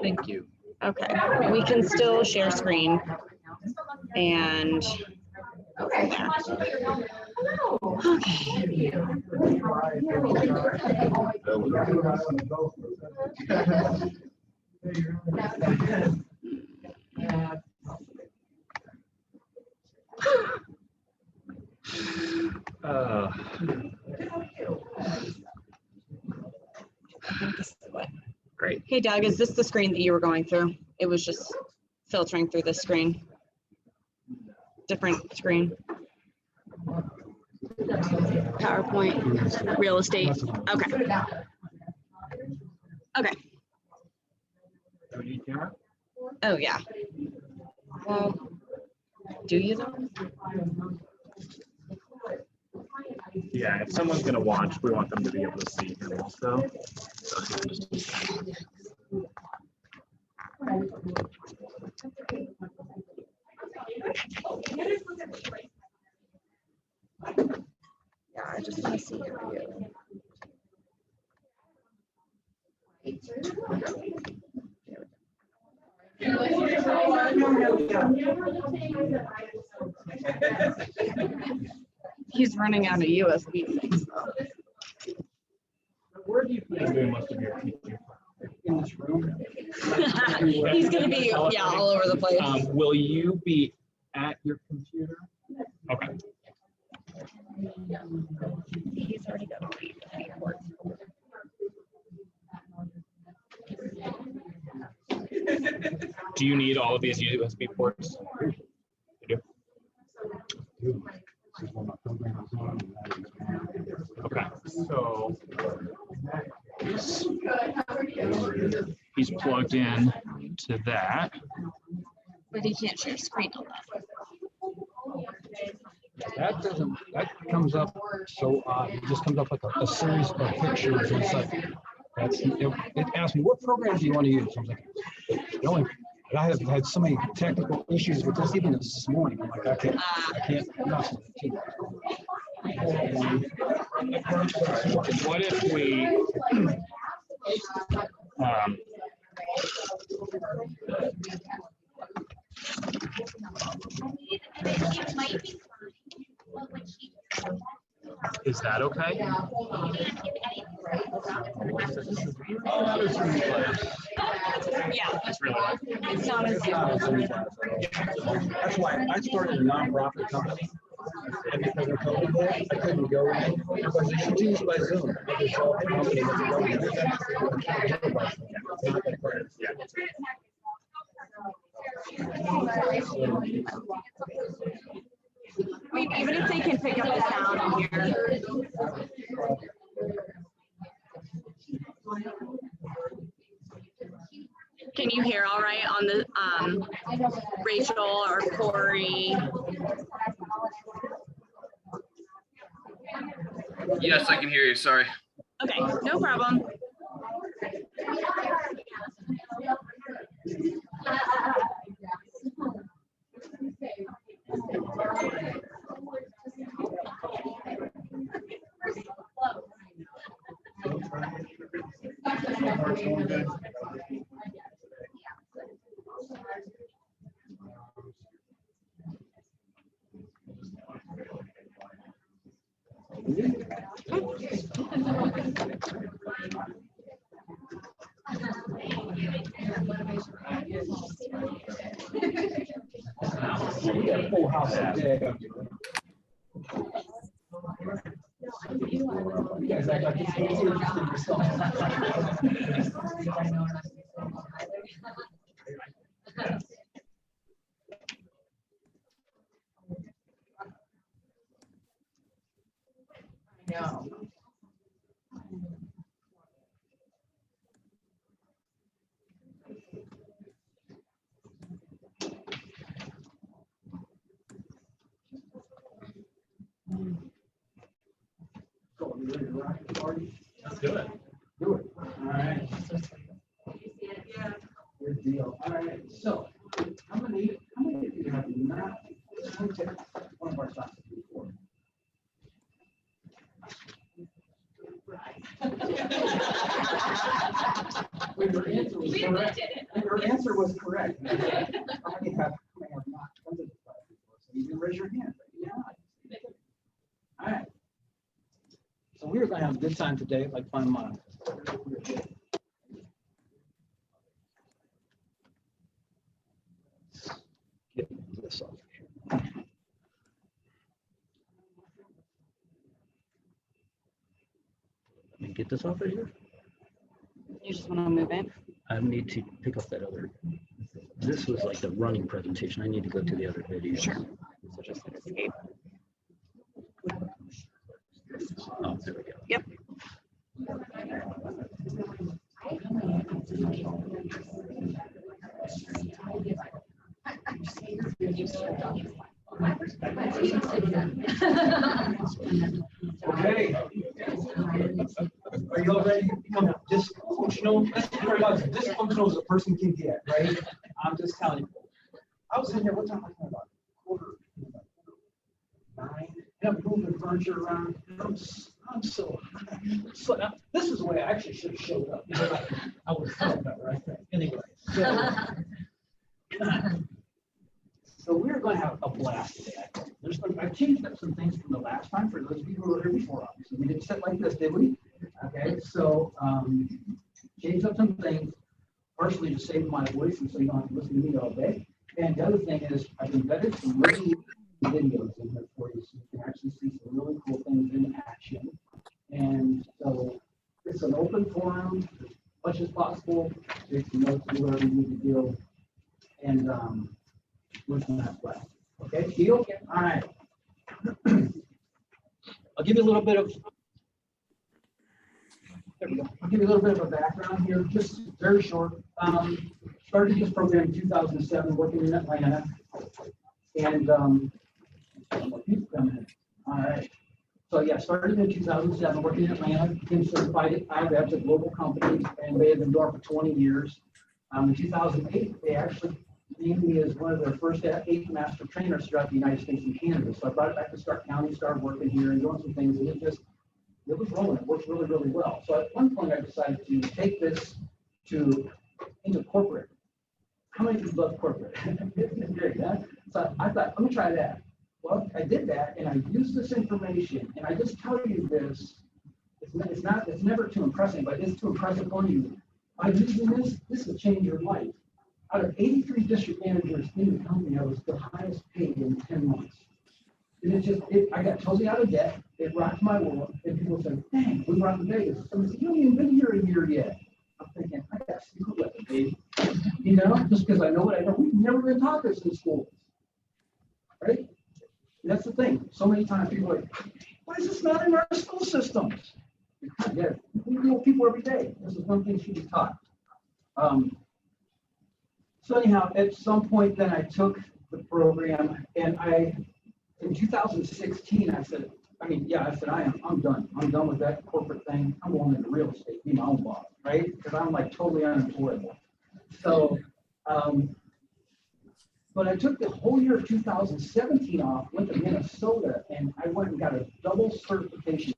Thank you. Okay, we can still share screen and okay. Great. Hey Doug, is this the screen that you were going through? It was just filtering through this screen. Different screen. PowerPoint, real estate. Okay. Okay. Oh yeah. Well, do you though? Yeah, if someone's going to watch, we want them to be able to see him also. Yeah, I just want to see your view. He's running out of USB things. Where do you plan doing most of your teaching? In this room? He's going to be, yeah, all over the place. Will you be at your computer? Okay. He's already got a read. Do you need all of these USB ports? You do? Okay, so he's plugged in to that. But he can't share screen on that. That comes up so odd. It just comes up like a series of pictures and stuff. It asked me, what program do you want to use? I was like, the only, I have had so many technical issues with this, even this morning. I'm like, I can't. What if we is that okay? Yeah, It's really it's not as That's why I started a nonprofit company. And because of COVID, I couldn't go in because they should use by Zoom. It's all the company with the government. I mean, even if they can pick up the sound in here. Can you hear all right on the Rachel or Corey? Yes, I can hear you. Sorry. Okay, no problem. Full house today. You guys act like it's interesting yourself. No. Let's do it. Do it. All right. Good deal. All right. So, how many of you have not taken one of our classes before? Your answer was correct. Your answer was correct. How many have not come to this class before? So you can raise your hand. Yeah. All right. So we are going to have a good time today, like fun month. Get this off here. Let me get this off of here. You just want to move it? I need to pick up that other. This was like the running presentation. I need to go to the other video. Sure. So just hit escape. Oh, there we go. Yep. Okay. Are you all ready to become dysfunctional? This is very much dysfunctional as a person can get, right? I'm just telling you. I was in here, what time was it? About quarter 9. And I'm moving furniture around. I'm so this is the way I actually should have showed up. Because I was telling that, right? Anyway. So we're going to have a blast today. I've changed up some things from the last time for those of you who were here before. Obviously, we didn't sit like this, did we? Okay, so changed up some things, partially to save my voice and so you don't have to listen to me all day. And the other thing is I've embedded some really videos in here for you so you can actually see some really cool things in action. And so it's an open forum, as much as possible. Take some notes, do whatever you need to do. And we're going to have class. Okay, deal? All right. I'll give you a little bit of I'll give you a little bit of a background here, just very short. Started this program in 2007, working in Atlanta. And all right. So yeah, started in 2007, working in Atlanta, became certified at IREBs, a global company, and they had been doing it for 20 years. In 2008, they actually named me as one of their first 8 master trainers throughout the United States and Canada. So I brought it back to Stark County, started working here and doing some things, and it was rolling. It worked really, really well. So at one point, I decided to take this into corporate. How many people love corporate? Great, huh? So I thought, let me try that. Well, I did that, and I used this information, and I just tell you this. It's never to impress anybody. It's to impress upon you. By using this will change your life. Out of 83 district managers in the company, I was the highest paid in 10 months. And I got totally out of debt. It rocked my world. And people said, dang, we were out in Vegas. Someone said, you haven't even been here a year yet. I'm thinking, I got school at the baby. You know, just because I know what I know. We've never been taught this in school. Right? And that's the thing. So many times people are like, why is this not in our school systems? Yeah, we deal with people every day. This is one thing should be taught. So anyhow, at some point then I took the program and in 2016, I said, I'm done. I'm done with that corporate thing. I'm going into real estate, be my own boss, right? Because I'm like totally unemployable. So, but I took the whole year of 2017 off, went to Minnesota, and I went and got a double certification.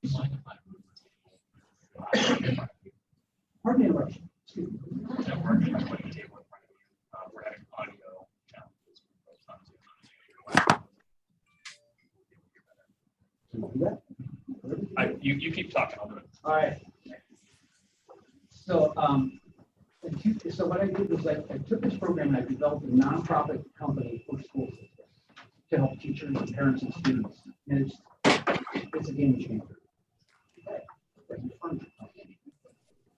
Pardon me, interruption. Excuse me. We're having audio challenges. Can you do that? You keep talking. I'll do it. All right. So, so what I did was I took this program and I developed a nonprofit company for school systems to help teachers and parents and students. And it's a game changer.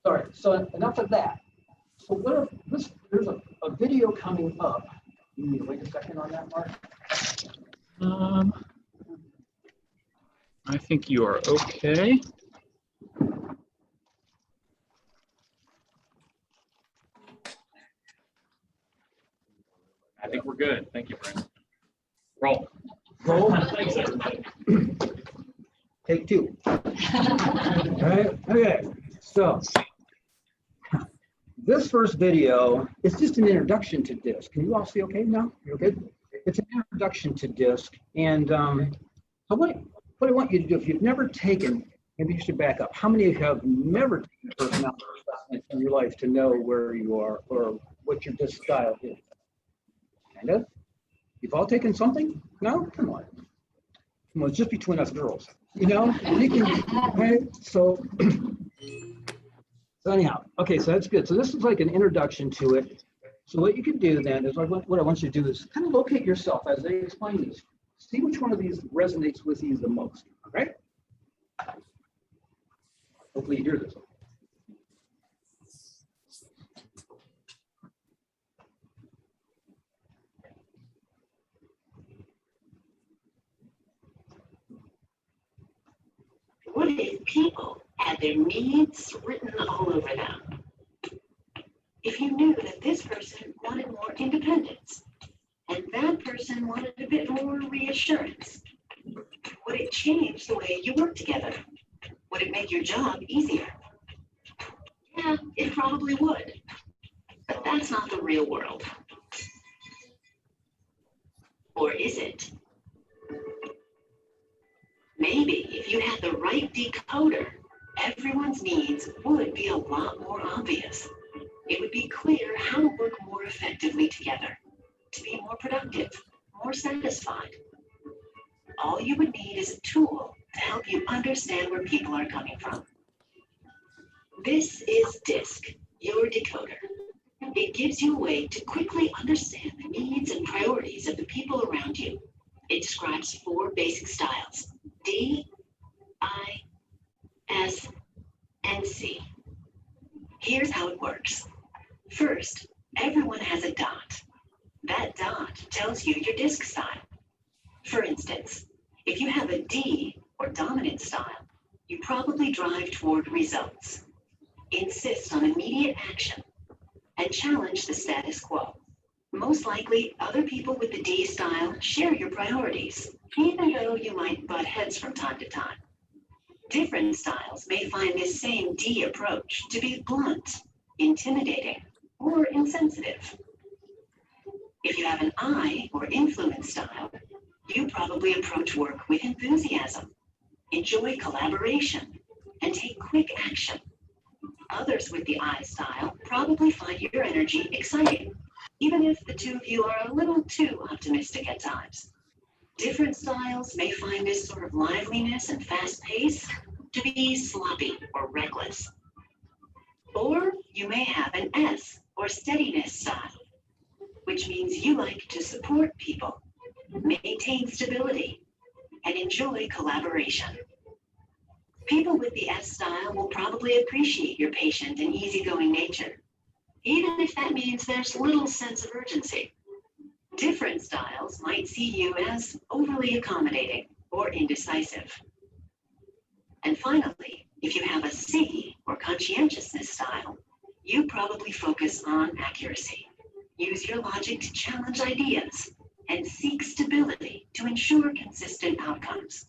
Sorry. So enough of that. So there's a video coming up. You need to wait a second on that, Mark. I think you are okay. I think we're good. Thank you, Brent. Roll. Roll. Thanks, everybody. Take 2. All right. Okay. So this first video is just an introduction to DiSC. Can you all see okay now? You're good? It's an introduction to DiSC. And so what I want you to do, if you've never taken maybe you should back up. How many have never taken a personality assessment in your life to know where you are or what your DISC style is? Kind of. You've all taken something? No? Come on. Come on, it's just between us girls. You know, we can, right? So anyhow, okay, so that's good. So this is like an introduction to it. So what you can do then is like what I want you to do is kind of locate yourself as they explain these. See which one of these resonates with you the most, okay? Hopefully you hear this. What if people had their needs written all over them? If you knew that this person wanted more independence and that person wanted a bit more reassurance, would it change the way you work together? Would it make your job easier? Yeah, it probably would. But that's not the real world. Or is it? Maybe if you had the right decoder, everyone's needs would be a lot more obvious. It would be clear how to work more effectively together, to be more productive, more satisfied. All you would need is a tool to help you understand where people are coming from. This is DiSC, your decoder. It gives you a way to quickly understand the needs and priorities of the people around you. It describes 4 basic styles: D, I, S, and C. Here's how it works. First, everyone has a dot. That dot tells you your DiSC style. For instance, if you have a D or dominant style, you probably drive toward results, insist on immediate action, and challenge the status quo. Most likely, other people with the D style share your priorities, even though you might butt heads from time to time. Different styles may find this same D approach to be blunt, intimidating, or insensitive. If you have an I or influence style, you probably approach work with enthusiasm, enjoy collaboration, and take quick action. Others with the I style probably find your energy exciting, even if the two of you are a little too optimistic at times. Different styles may find this sort of liveliness and fast pace to be sloppy or reckless. Or you may have an S or steadiness style, which means you like to support people, maintain stability, and enjoy collaboration. People with the S style will probably appreciate your patient and easygoing nature, even if that means there's little sense of urgency. Different styles might see you as overly accommodating or indecisive. And finally, if you have a C or conscientiousness style, you probably focus on accuracy, use your logic to challenge ideas, and seek stability to ensure consistent outcomes.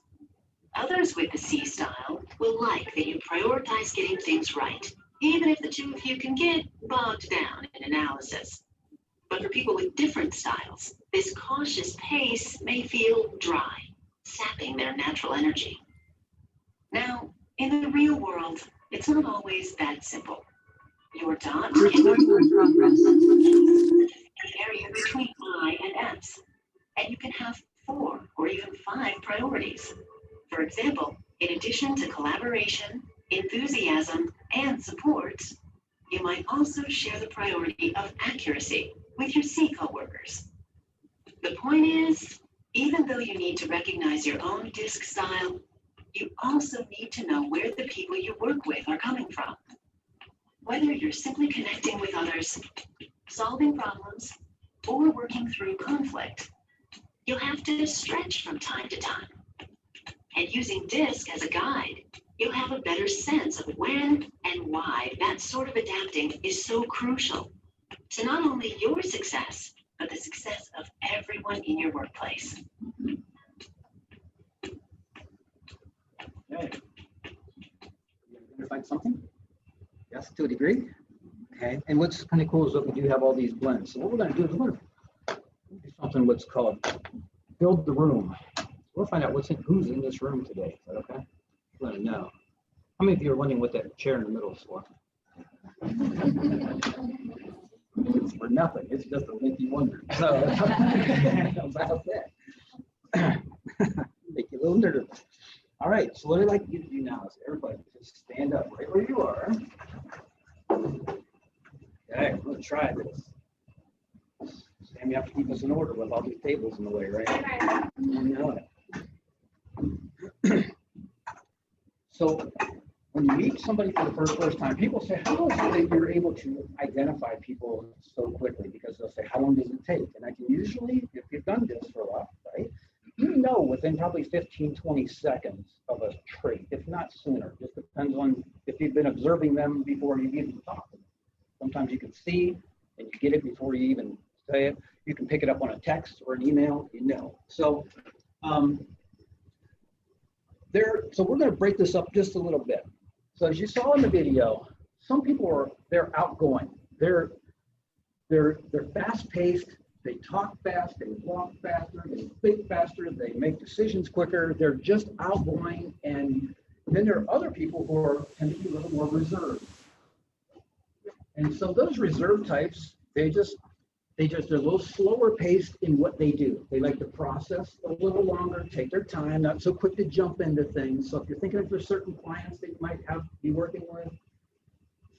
Others with the C style will like that you prioritize getting things right, even if the two of you can get bogged down in analysis. But for people with different styles, this cautious pace may feel dry, sapping their natural energy. Now, in the real world, it's not always that simple. Your dot can work in progress, the area between I and S, and you can have 4 or even 5 priorities. For example, in addition to collaboration, enthusiasm, and support, you might also share the priority of accuracy with your C coworkers. The point is, even though you need to recognize your own DiSC style, you also need to know where the people you work with are coming from. Whether you're simply connecting with others, solving problems, or working through conflict, you'll have to stretch from time to time. And using DiSC as a guide, you'll have a better sense of when and why that sort of adapting is so crucial to not only your success, but the success of everyone in your workplace. Okay. You're going to find something? Yes, to a degree. Okay. And what's kind of cool is that we do have all these blends. So what we're going to do is we're going to do something what's called build the room. We'll find out who's in this room today. Is that okay? Let them know. How many of you are wondering what that chair in the middle is for? It's for nothing. It's just to make you wonder. So about that. Make you a little nervous. All right. So what I'd like you to do now is everybody just stand up right where you are. Okay, I'm gonna try this. Sam, you have to keep us in order with all these tables in the way, right? I know it. So when you meet somebody for the first time, people say, how is it that you're able to identify people so quickly? Because they'll say, how long does it take? And I can usually, if you've done this for a while, right, you know within probably 15, 20 seconds of a trait, if not sooner. Just depends on if you've been observing them before you even talk to them. Sometimes you can see and you get it before you even say it. You can pick it up on a text or an email, you know. So so we're going to break this up just a little bit. So as you saw in the video, some people they're outgoing. They're fast-paced. They talk fast. They walk faster. They think faster. They make decisions quicker. They're just outgoing. And then there are other people who tend to be a little more reserved. And so those reserve types, they're a little slower paced in what they do. They like to process a little longer, take their time, not so quick to jump into things. So if you're thinking of certain clients that you might be working with,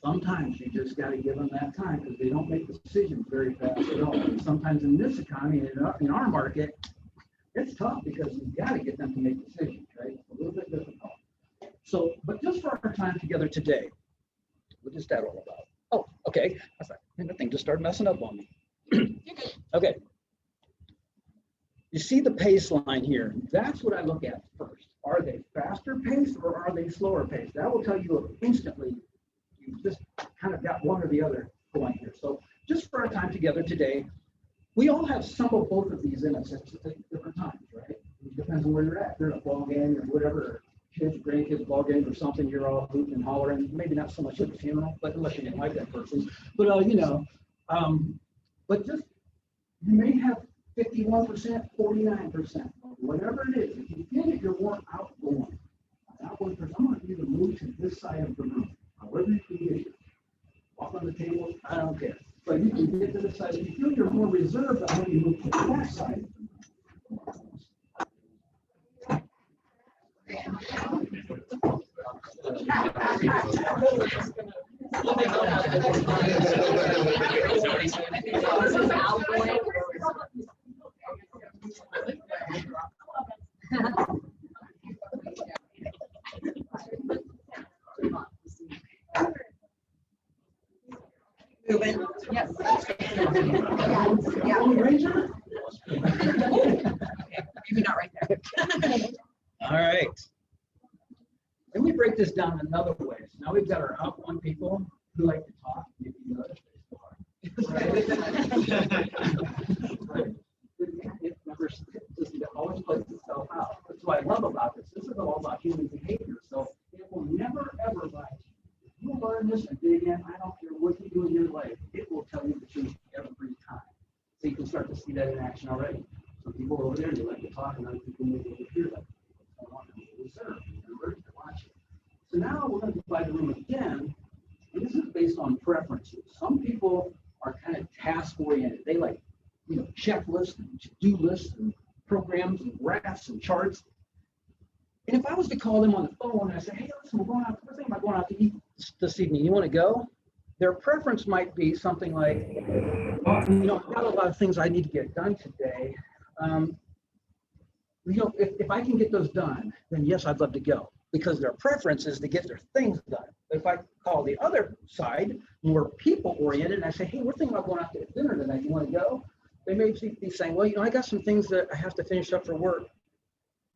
sometimes you just got to give them that time because they don't make decisions very fast at all. And sometimes in this economy, in our market, it's tough because you've got to get them to make decisions, right? It's a little bit difficult. So, but just for our time together today, what is that all about? Oh, okay. I thought that thing just started messing up on me. Okay. You see the pace line here. That's what I look at first. Are they faster paced or are they slower paced? That will tell you instantly. You just kind of got one or the other going here. So just for our time together today, we all have some of both of these in us at different times, right? It depends on where you're at. If you're in a ball game or whatever, kids, grandkids, ball game or something, you're all hooting and hollering. Maybe not so much at the funeral, but unless you didn't like that person. But you know, but just you may have 51%, 49%, whatever it is. If you feel that you're more outgoing person, I want you to move to this side of the room. However you can get here. Walk on the table, I don't care. But you can get to the side. If you feel you're more reserved, I want you to move to that side. Moving. Yes. Ranger? Maybe not right there. All right. Then we break this down another way. So now we've got our outgoing people who like to talk. Maybe you know right. It always plays itself out. That's what I love about this. This is all about human behavior. So it will never ever lie to you. If you learn this and dig in, I don't care what you do in your life, it will tell you the truth every time. So you can start to see that in action already. Some people over there, they like to talk, and other people maybe over here like to reserve. So now we're going to divide the room again, and this is based on preferences. Some people are kind of task-oriented. They like, checklists and to-do lists and programs and graphs and charts. And if I was to call them on the phone and I say, hey, listen, we're thinking about going out to eat this evening. You want to go? Their preference might be something like, I've got a lot of things I need to get done today. If I can get those done, then yes, I'd love to go, because their preference is to get their things done. But if I call the other side, more people-oriented, and I say, hey, we're thinking about going out to dinner tonight. You want to go? They may be saying, well, I got some things that I have to finish up for work,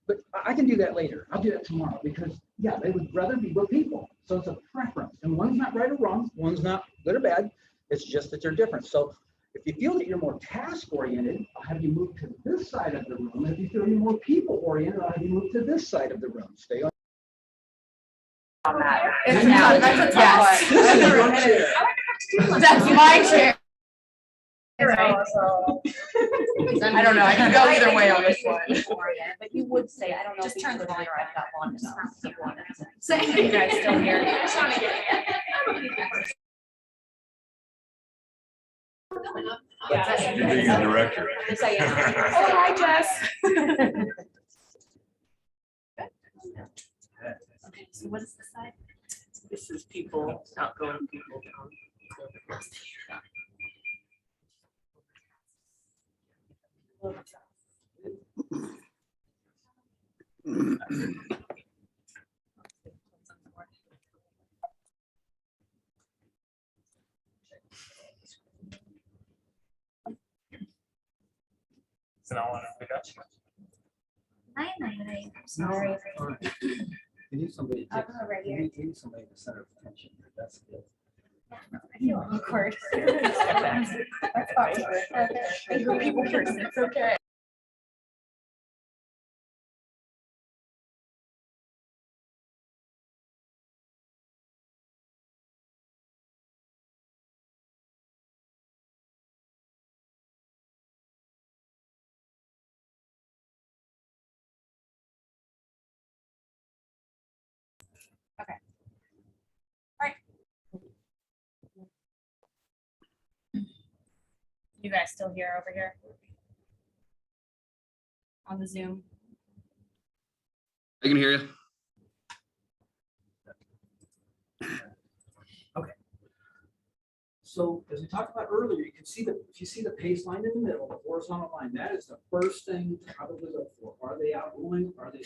but I can do that later. I'll do that tomorrow, because, yeah, they would rather be with people. So it's a preference. And one's not right or wrong. One's not good or bad. It's just that they're different. So if you feel that you're more task-oriented, I'll have you move to this side of the room. If you feel you're more people-oriented, I'll have you move to this side of the room. Stay on. That's a test. That's my chair. right. So, I don't know, I can go either way on this one. But you would say, I don't know. Just if turn you the volume I've got long enough. So You guys still here? Yeah. You're being a director. Yes, I am. Oh, hi, Jess. Okay, so what is the side? This is people, outgoing people. So now I want to pick up. Hi, I'm sorry. You need somebody, I'll go right here. you need somebody to center of attention. That's good. I feel awkward. That's awkward. Okay. You're a people person, it's okay. You guys still here over here? On the Zoom? I can hear you. So as we talked about earlier, you can see if you see the pace line in the middle, the horizontal line, that is the first thing to probably look for. Are they outgoing? Are they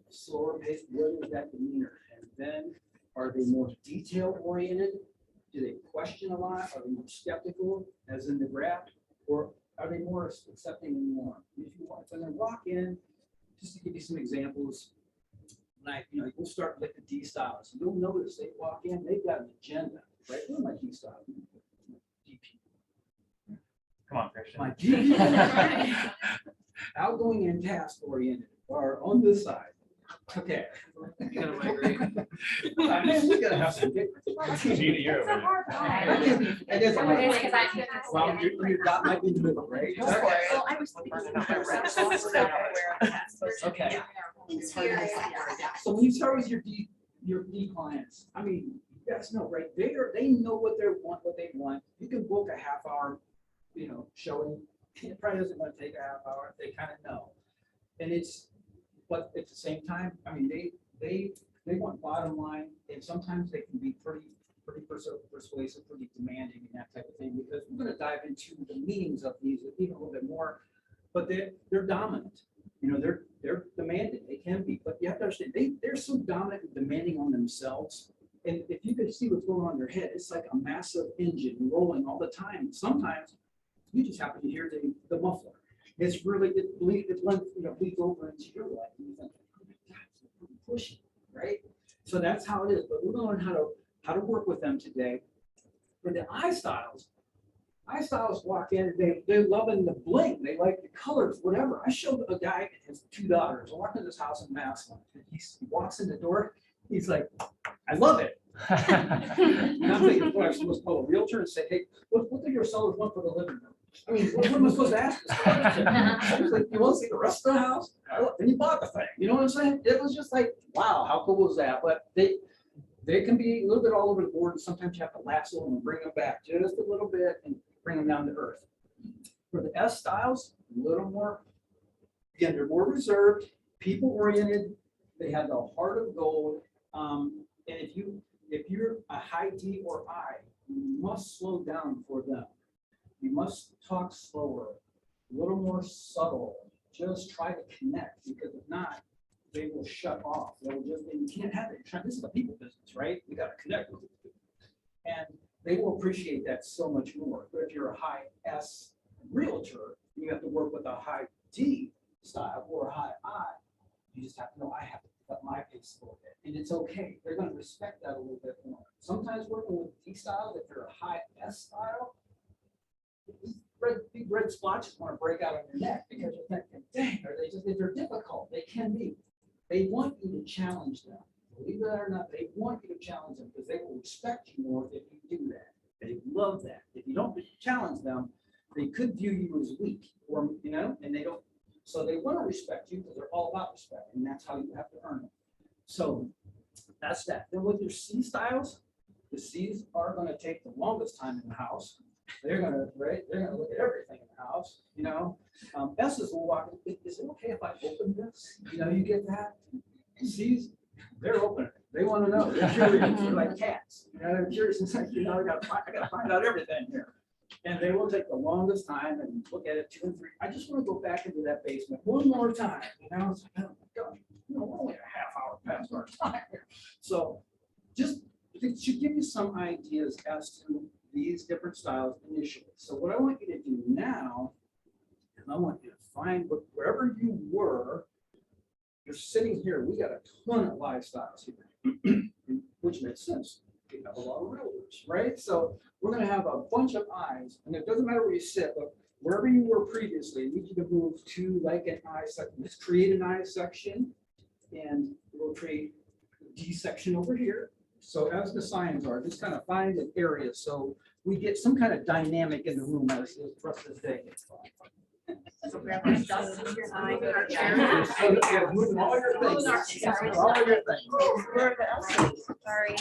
slower paced? What is that demeanor? And then are they more detail oriented? Do they question a lot? Are they more skeptical, as in the graph? Or are they more accepting and warm? If you want to then walk in, just to give you some examples, like, we'll start with the D styles. You'll notice they walk in, they've got an agenda, right? What are my D styles? DP. Come on, Christian. My DP. Outgoing and task oriented are on this side. Okay. You gotta migrate. I mean, we gotta have some difference. Gina, you're over there. It is a It is, lot. 'cause I- Well, your dot might be in the middle, right? Go for it. Well, I was thinking about Okay. So when you start with your D clients, I mean, you guys know, right? They know what they want. You can book a half hour, showing. It probably doesn't want to take a half hour. They kind of know. But at the same time, I mean, they want bottom line, and sometimes they can be pretty persuasive, pretty demanding and that type of thing, because we're going to dive into the meanings of these even a little bit more, but they're dominant. They're demanding, they can be, but you have to understand, they're so dominant and demanding on themselves. And if you could see what's going on in their head, it's like a massive engine rolling all the time. Sometimes you just happen to hear the muffler. It's really, it bleeds over into your life. And you think, oh my God, it's really pushing, right? So that's how it is. But we're going to learn how to work with them today. For the I styles walk in, they're loving the bling. They like the colors, whatever. I showed a guy and his two daughters. I walked into this house in Maslin. He walks in the door. He's like, I love it. And I'm thinking, boy, I'm supposed to call a realtor and say, hey, what do your sellers want for the living room? I mean, what am I supposed to ask this question? I was like, you want to see the rest of the house? And you bought the thing. You know what I'm saying? It was just like, wow, how cool was that? But they can be a little bit all over the board. And sometimes you have to lasso them and bring them back just a little bit and bring them down to earth. For the S styles, a little more, again, they're more reserved, people oriented. They have the heart of gold. And if you're a high D or I, you must slow down for them. You must talk slower, a little more subtle. Just try to connect, because if not, they will shut off. They will just, and you can't have it. This is a people business, right? We got to connect with people. And they will appreciate that so much more. But if you're a high S realtor, you have to work with a high D style or a high I. You just have to know I have to put my pace a little bit. And it's okay. They're going to respect that a little bit more. Sometimes working with D styles, if you're a high S style, big red splotches want to break out on your neck, because you're thinking, dang, they're difficult. They can be. They want you to challenge them. Believe it or not, they want you to challenge them, because they will respect you more if you do that. They love that. If you don't challenge them, they could view you as weak, or, you know, and they don't, so they want to respect you because they're all about respect, and that's how you have to earn it. So that's that. Then with your C styles, the C's are going to take the longest time in the house. They're going to, right? They're going to look at everything in the house, you know. S's will walk. Is it okay if I open this? You know, you get that. C's, they're open. They want to know. They're curious. They're like cats. You know, they're curious. And say, you know, I got to find out everything here. And they will take the longest time and look at it 2 and 3. I just want to go back into that basement one more time. You know, it's like, oh my God, you know, we're only a half hour past our time here. So just, it should give you some ideas as to these different styles initially. So what I want you to do now, is I want you to find wherever you were, you're sitting here, we got a ton of live styles here, which makes sense. We have a lot of rulers, right? So we're going to have a bunch of eyes, and it doesn't matter where you sit, but wherever you were previously, I need you to move to like an eye section. Let's create an eye section, and we'll create a D section over here. So as the signs are, just kind of find an area so we get some kind of dynamic in the room as the rest of the day. So grab our stuff, moving our chair. So, yeah, moving all your things. All your things. Where are the L's? Sorry.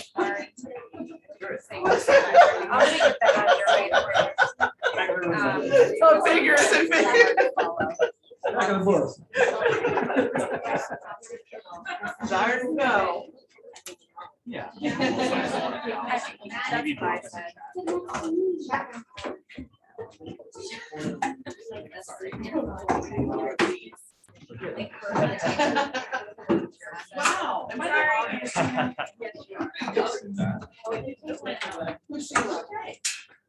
I'll get that out of your way. So figures and Back of the books. Desire to go. Yeah. That's what I said. Wow. Am I sorry?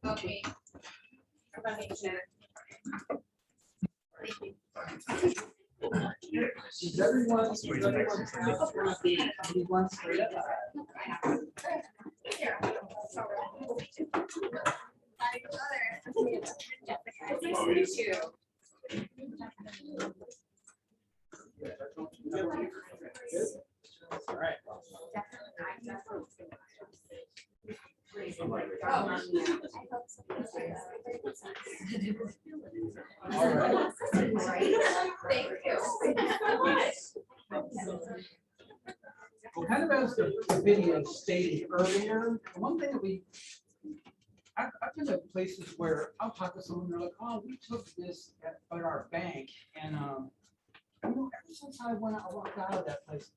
Okay. Is everyone straight up? All right. Well, kind of as the video stated earlier, one thing that I've been at places where I'll talk to someone, they're like, oh, we took this at our bank, and you know, ever since I walked out of that place,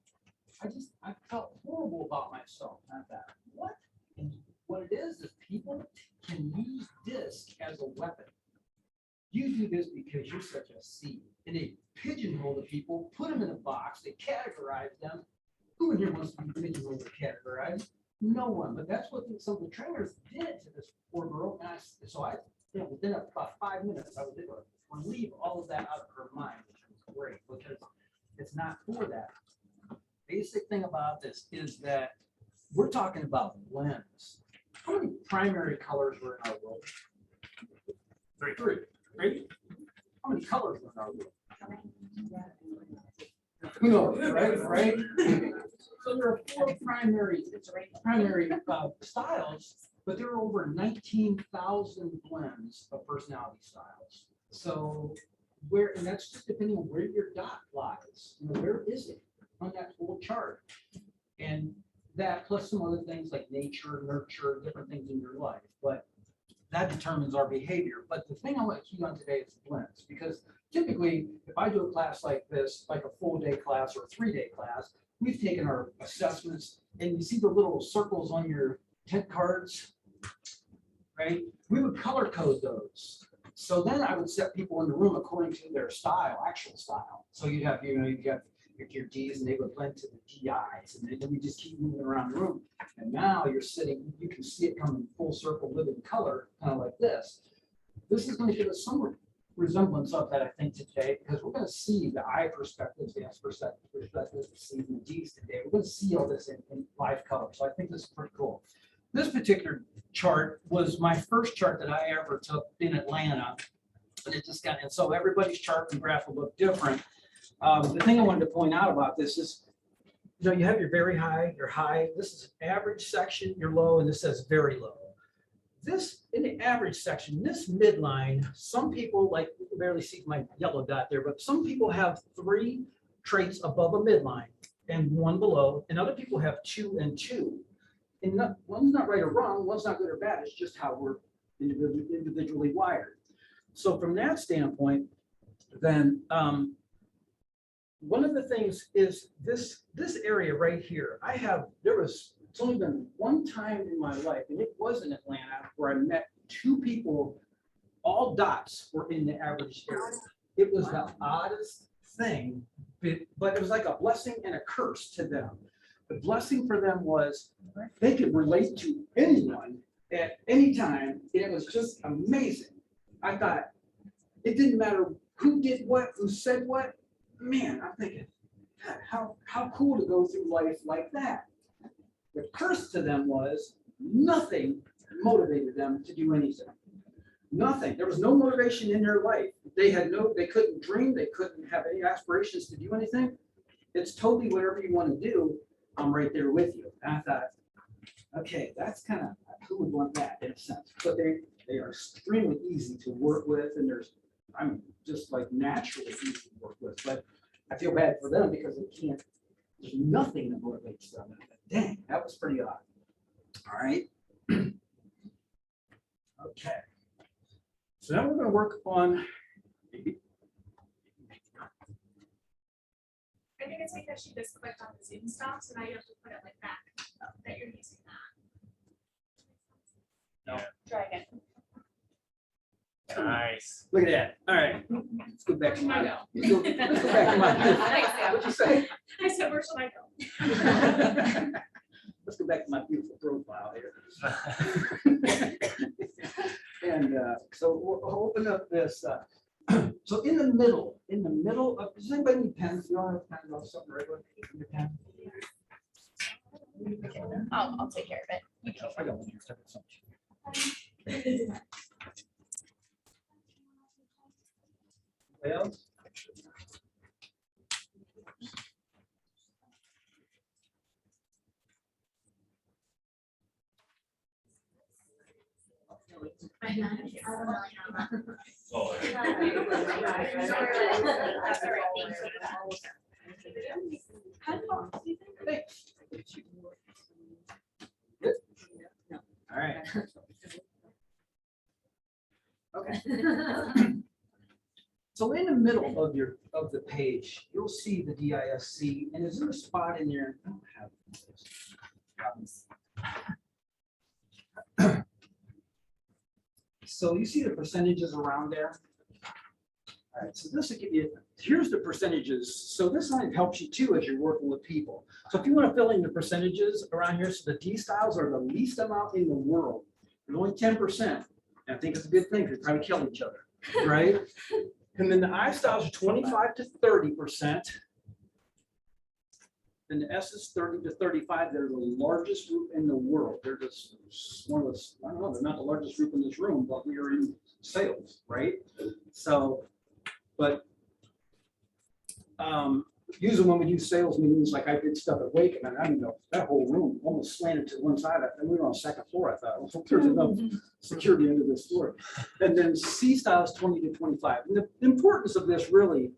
I felt horrible about myself. Not that. What? And what it is people can use DiSC as a weapon. You do this because you're such a C, and they pigeonhole the people, put them in a box, they categorize them. Who in here wants to be pigeonholed or categorized? No one. But that's what some of the trainers did to this poor girl. And you know, within about 5 minutes, I was able to relieve all of that out of her mind, which was great because it's not for that. Basic thing about this is that we're talking about blends. How many primary colors were in our world? Three. Right? How many colors were in our world? Who knows, right? So there are 4 primary styles, but there are over 19,000 blends of personality styles. So and that's just depending on where your dot lies. You know, where is it on that whole chart? And that plus some other things like nature, nurture, different things in your life. But that determines our behavior. But the thing I want to key on today is blends, because typically, if I do a class like this, like a full day class or a 3-day class, we've taken our assessments, and you see the little circles on your tent cards, right? We would color code those. So then I would set people in the room according to their style, actual style. So you'd have, you know, you'd have your D's, and they would blend to the DIs, and then we just keep moving around the room. And now you're sitting, you can see it coming full circle, living color, kind of like this. This is going to give us some resemblance of that, I think, today, because we're going to see the I perspectives, the S perspectives, the C's and the D's today. We're going to see all this in live color. So I think this is pretty cool. This particular chart was my first chart that I ever took in Atlanta. And it just got, and so everybody's chart and graph will look different. The thing I wanted to point out about this is, you know, you have your very high, your high. This is an average section, your low, and this says very low. this, in the average section, this midline, some people, like, you can barely see my yellow dot there, but some people have 3 traits above a midline and 1 below, and other people have 2 and 2. And one's not right or wrong, one's not good or bad, it's just how we're individually wired. So from that standpoint, then one of the things is this area right here. It's only been one time in my life, and it was in Atlanta, where I met 2 people, all dots were in the average area. It was the oddest thing, but it was like a blessing and a curse to them. The blessing for them was they could relate to anyone at any time. And it was just amazing. I thought it didn't matter who did what, who said what. Man, I'm thinking, God, how cool to go through life like that. The curse to them was nothing motivated them to do anything. Nothing. There was no motivation in their life. They couldn't dream. They couldn't have any aspirations to do anything. It's totally whatever you want to do. I'm right there with you. And I thought, okay, that's kind of, who would want that in a sense? But they are extremely easy to work with, and I'm just like naturally easy to work with. But I feel bad for them because there's nothing that motivates them. Dang, that was pretty odd. All right. Okay. So now we're going to work on maybe. I think it's because she just clicked on the Zoom stop, so now you have to put it like back that you're using that. Try again. Nice. Look at that. All right. Let's go back to Where my. should I go? Let's go back to my. Thanks, Sam. What'd you say? I said, where should I go? Let's go back to my beautiful profile here. And so we'll open up this. So in the middle of, does anybody need pens? You all have pens or something regular? Your pen? I'll take care of it. I got one here. Well. All right. Okay. So in the middle of the page, you'll see the DISC, and is there a spot in there? I don't have this. So you see the percentages around there? All right, so this will give you, here's the percentages. So this line helps you too as you're working with people. So if you want to fill in the percentages around here, so the D styles are the least amount in the world. They're only 10%. And I think it's a good thing, they're trying to kill each other, right? And then the I styles are 25 to 30%. And the S is 30 to 35. They're the largest group in the world. They're just one of the, I don't know, they're not the largest group in this room, but we are in sales, right? So, but usually when we do sales meetings, like I did stuff at Wake, and I mean, that whole room almost slanted to one side. And we were on the second floor. I thought, I hope there's enough security under this floor. And then C style is 20 to 25. And the importance of this really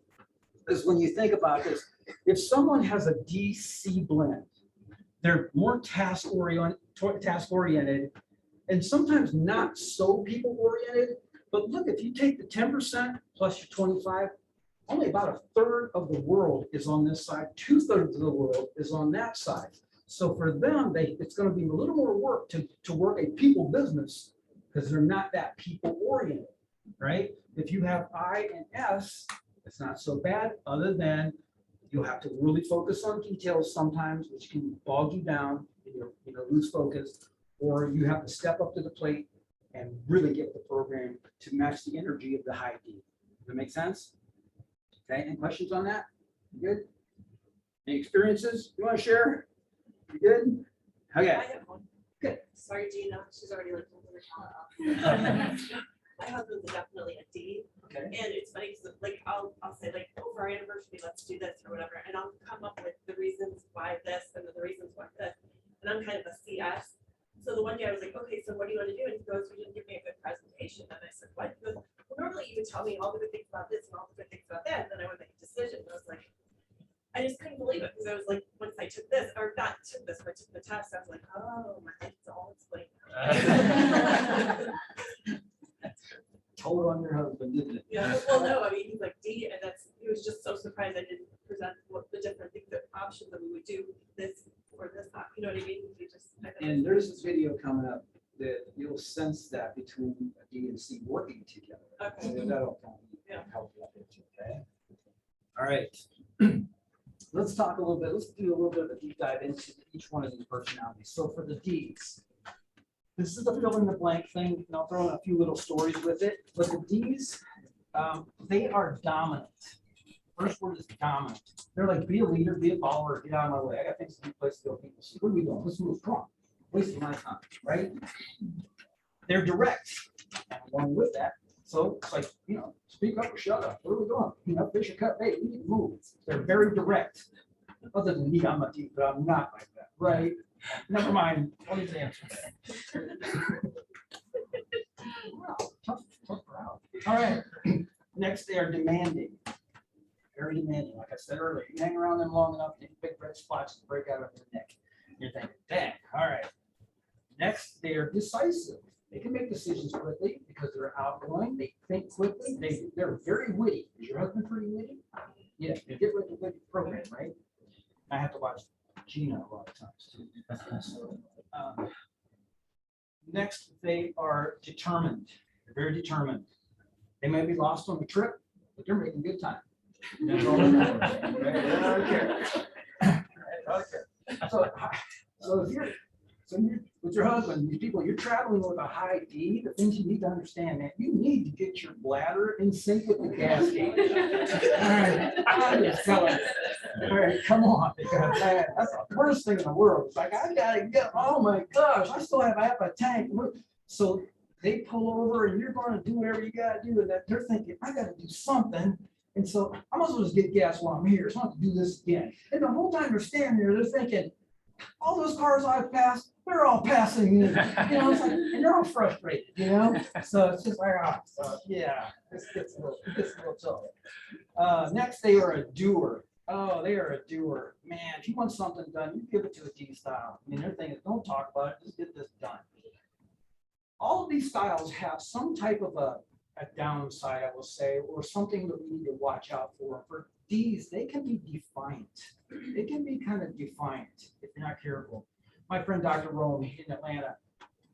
is when you think about this, if someone has a DC blend, they're more task oriented, and sometimes not so people oriented. But look, if you take the 10% plus your 25, only about a third of the world is on this side. 2/3 of the world is on that side. So for them, it's going to be a little more work to work a people business because they're not that people oriented, right? If you have I and S, it's not so bad, other than you'll have to really focus on details sometimes, which can bog you down, lose focus, or you have to step up to the plate and really get the program to match the energy of the high D. Does that make sense? Okay, any questions on that? You good? Any experiences you want to share? You good? Okay. I have one. Good. Sorry, Gina, she's already looked over the top. My husband's definitely a D, Okay. and it's funny because like I'll say like, oh, for our anniversary, let's do this or whatever, and I'll come up with the reasons why this and the reasons why this, and I'm kind of a CS, So the one day I was like, okay, so what do you want to do? And he goes, you didn't give me a good presentation. And I said, what? He goes, well, normally you would tell me all the good things about this and all the good things about that. And then I would make a decision. And I was like, I just couldn't believe it because I was like, once I took this, or not took this, but took the test, I was like, oh, it's all explained. Told on your husband, didn't it? Yeah, well, no, I mean, he's like, D, and he was just so surprised I didn't present what the different things, the options that we would do this or this, you know what I mean? He just, I thought- And there's this video coming up that you'll sense that between D and C working together. Okay. So that'll kind Yeah. of help you out there too, okay? All right. Let's talk a little bit, let's do a little bit of a deep dive into each one of these personalities. So for the Ds, this is the fill in the blank thing, and I'll throw in a few little stories with it. But the Ds, they are dominant. First word is dominant. They're like, be a leader, be a follower, get out of my way. I got things to do, places to go, people. See, what are we doing? Let's move. Come on. Wasting my time, right? They're direct. Along with that. So it's like, you know, speak up or shut up. Where are we going? You know, fish or cut bait. We need to move. They're very direct. Other than me, I'm a D, but I'm not like that, right? Never mind. What is the answer? Wow, tough crowd. All right. Next, they are demanding. Very demanding. Like I said earlier, you hang around them long enough, they big red spots break out of their neck. You're thinking, dang, all right. Next, they are decisive. They can make decisions quickly because they're outgoing. They think quickly. They're very witty. Is your husband pretty witty? Yeah, you get with the witty program, right? I have to watch Gina a lot of times too. So, next, they are determined. They're very determined. They may be lost on the trip, but they're making good time. That's all that matters. Okay. So if you're with your husband, these people, you're traveling with a high D, the things you need to understand, man, you need to get your bladder in sync with the gas gauge. All right, I'm just telling you. All right, come on, because man, that's the worst thing in the world. It's like, I gotta get, oh my gosh, I still have half a tank. So they pull over and you're gonna do whatever you gotta do, and that they're thinking, I gotta do something. And so I might as well just get gas while I'm here. So I don't have to do this again. And the whole time they're standing there, they're thinking, all those cars I've passed, they're all passing me. You know, it's like, and they're all frustrated, you know? So it's just like, so yeah, this gets a little tough. Next, they are a doer. Oh, they are a doer. Man, if you want something done, you give it to a D style. I mean, their thing is, don't talk about it, just get this done. All of these styles have some type of a downside, I will say, or something that we need to watch out for. For Ds, they can be defiant. They can be kind of defiant if you're not careful. My friend Dr. Rome in Atlanta,